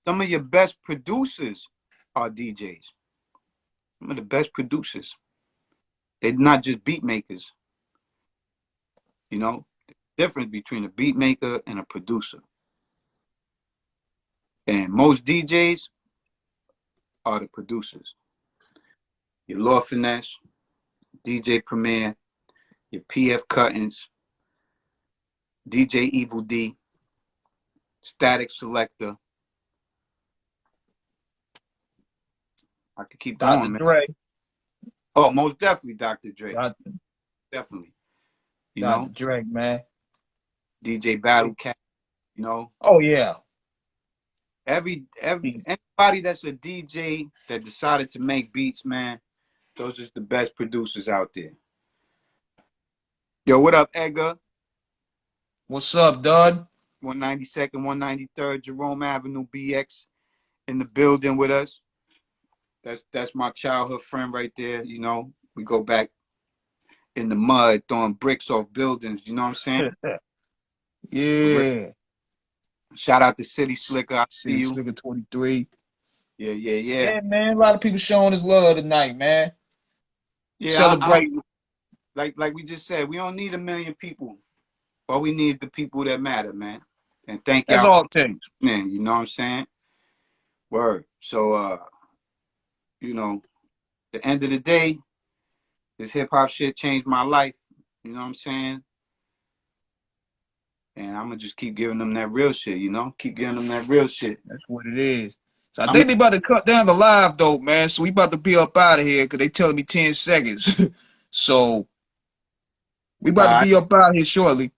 Speaker 2: Some of your best producers are DJs. Some of the best producers. They're not just beat makers. You know, the difference between a beat maker and a producer. And most DJs are the producers. Your Law Finesse, DJ Premier, your PF Cuttings, DJ Evil D, Static Selector. I could keep going,
Speaker 1: Dr.
Speaker 2: man.
Speaker 1: Dre.
Speaker 2: Oh, most definitely Dr. Dre. Definitely. You
Speaker 1: Dr.
Speaker 2: know?
Speaker 1: Dre, man.
Speaker 2: DJ Battle Cat, you know?
Speaker 1: Oh, yeah.
Speaker 2: Anybody that's a DJ that decided to make beats, man, those are the best producers out there. Yo, what up, Edgar?
Speaker 1: What's up, Dud?
Speaker 2: 192nd, 193rd, Jerome Avenue, BX in the building with us. That's my childhood friend right there. You know, we go back in the mud throwing bricks off buildings. You know what I'm saying?
Speaker 1: Yeah.
Speaker 2: Shout out to City Slicker. I see you.
Speaker 1: Slicker 23.
Speaker 2: Yeah.
Speaker 1: Yeah, man. A lot of people showing us love tonight, man.
Speaker 2: Yeah,
Speaker 1: celebrate.
Speaker 2: Like we just said, we don't need 1 million people. All we need is the people that matter, man. And thank y'all.
Speaker 1: That's all it takes.
Speaker 2: Man, you know what I'm saying? Word. So, you know, the end of the day, this hip hop shit changed my life. You know what I'm saying? And I'm going to just keep giving them that real shit, you know? Keep giving them that real shit.
Speaker 1: That's what it is. So I think they about to cut down the live, though, man. So we about to be up out of here because they telling me 10 seconds. So We about to be up out here shortly.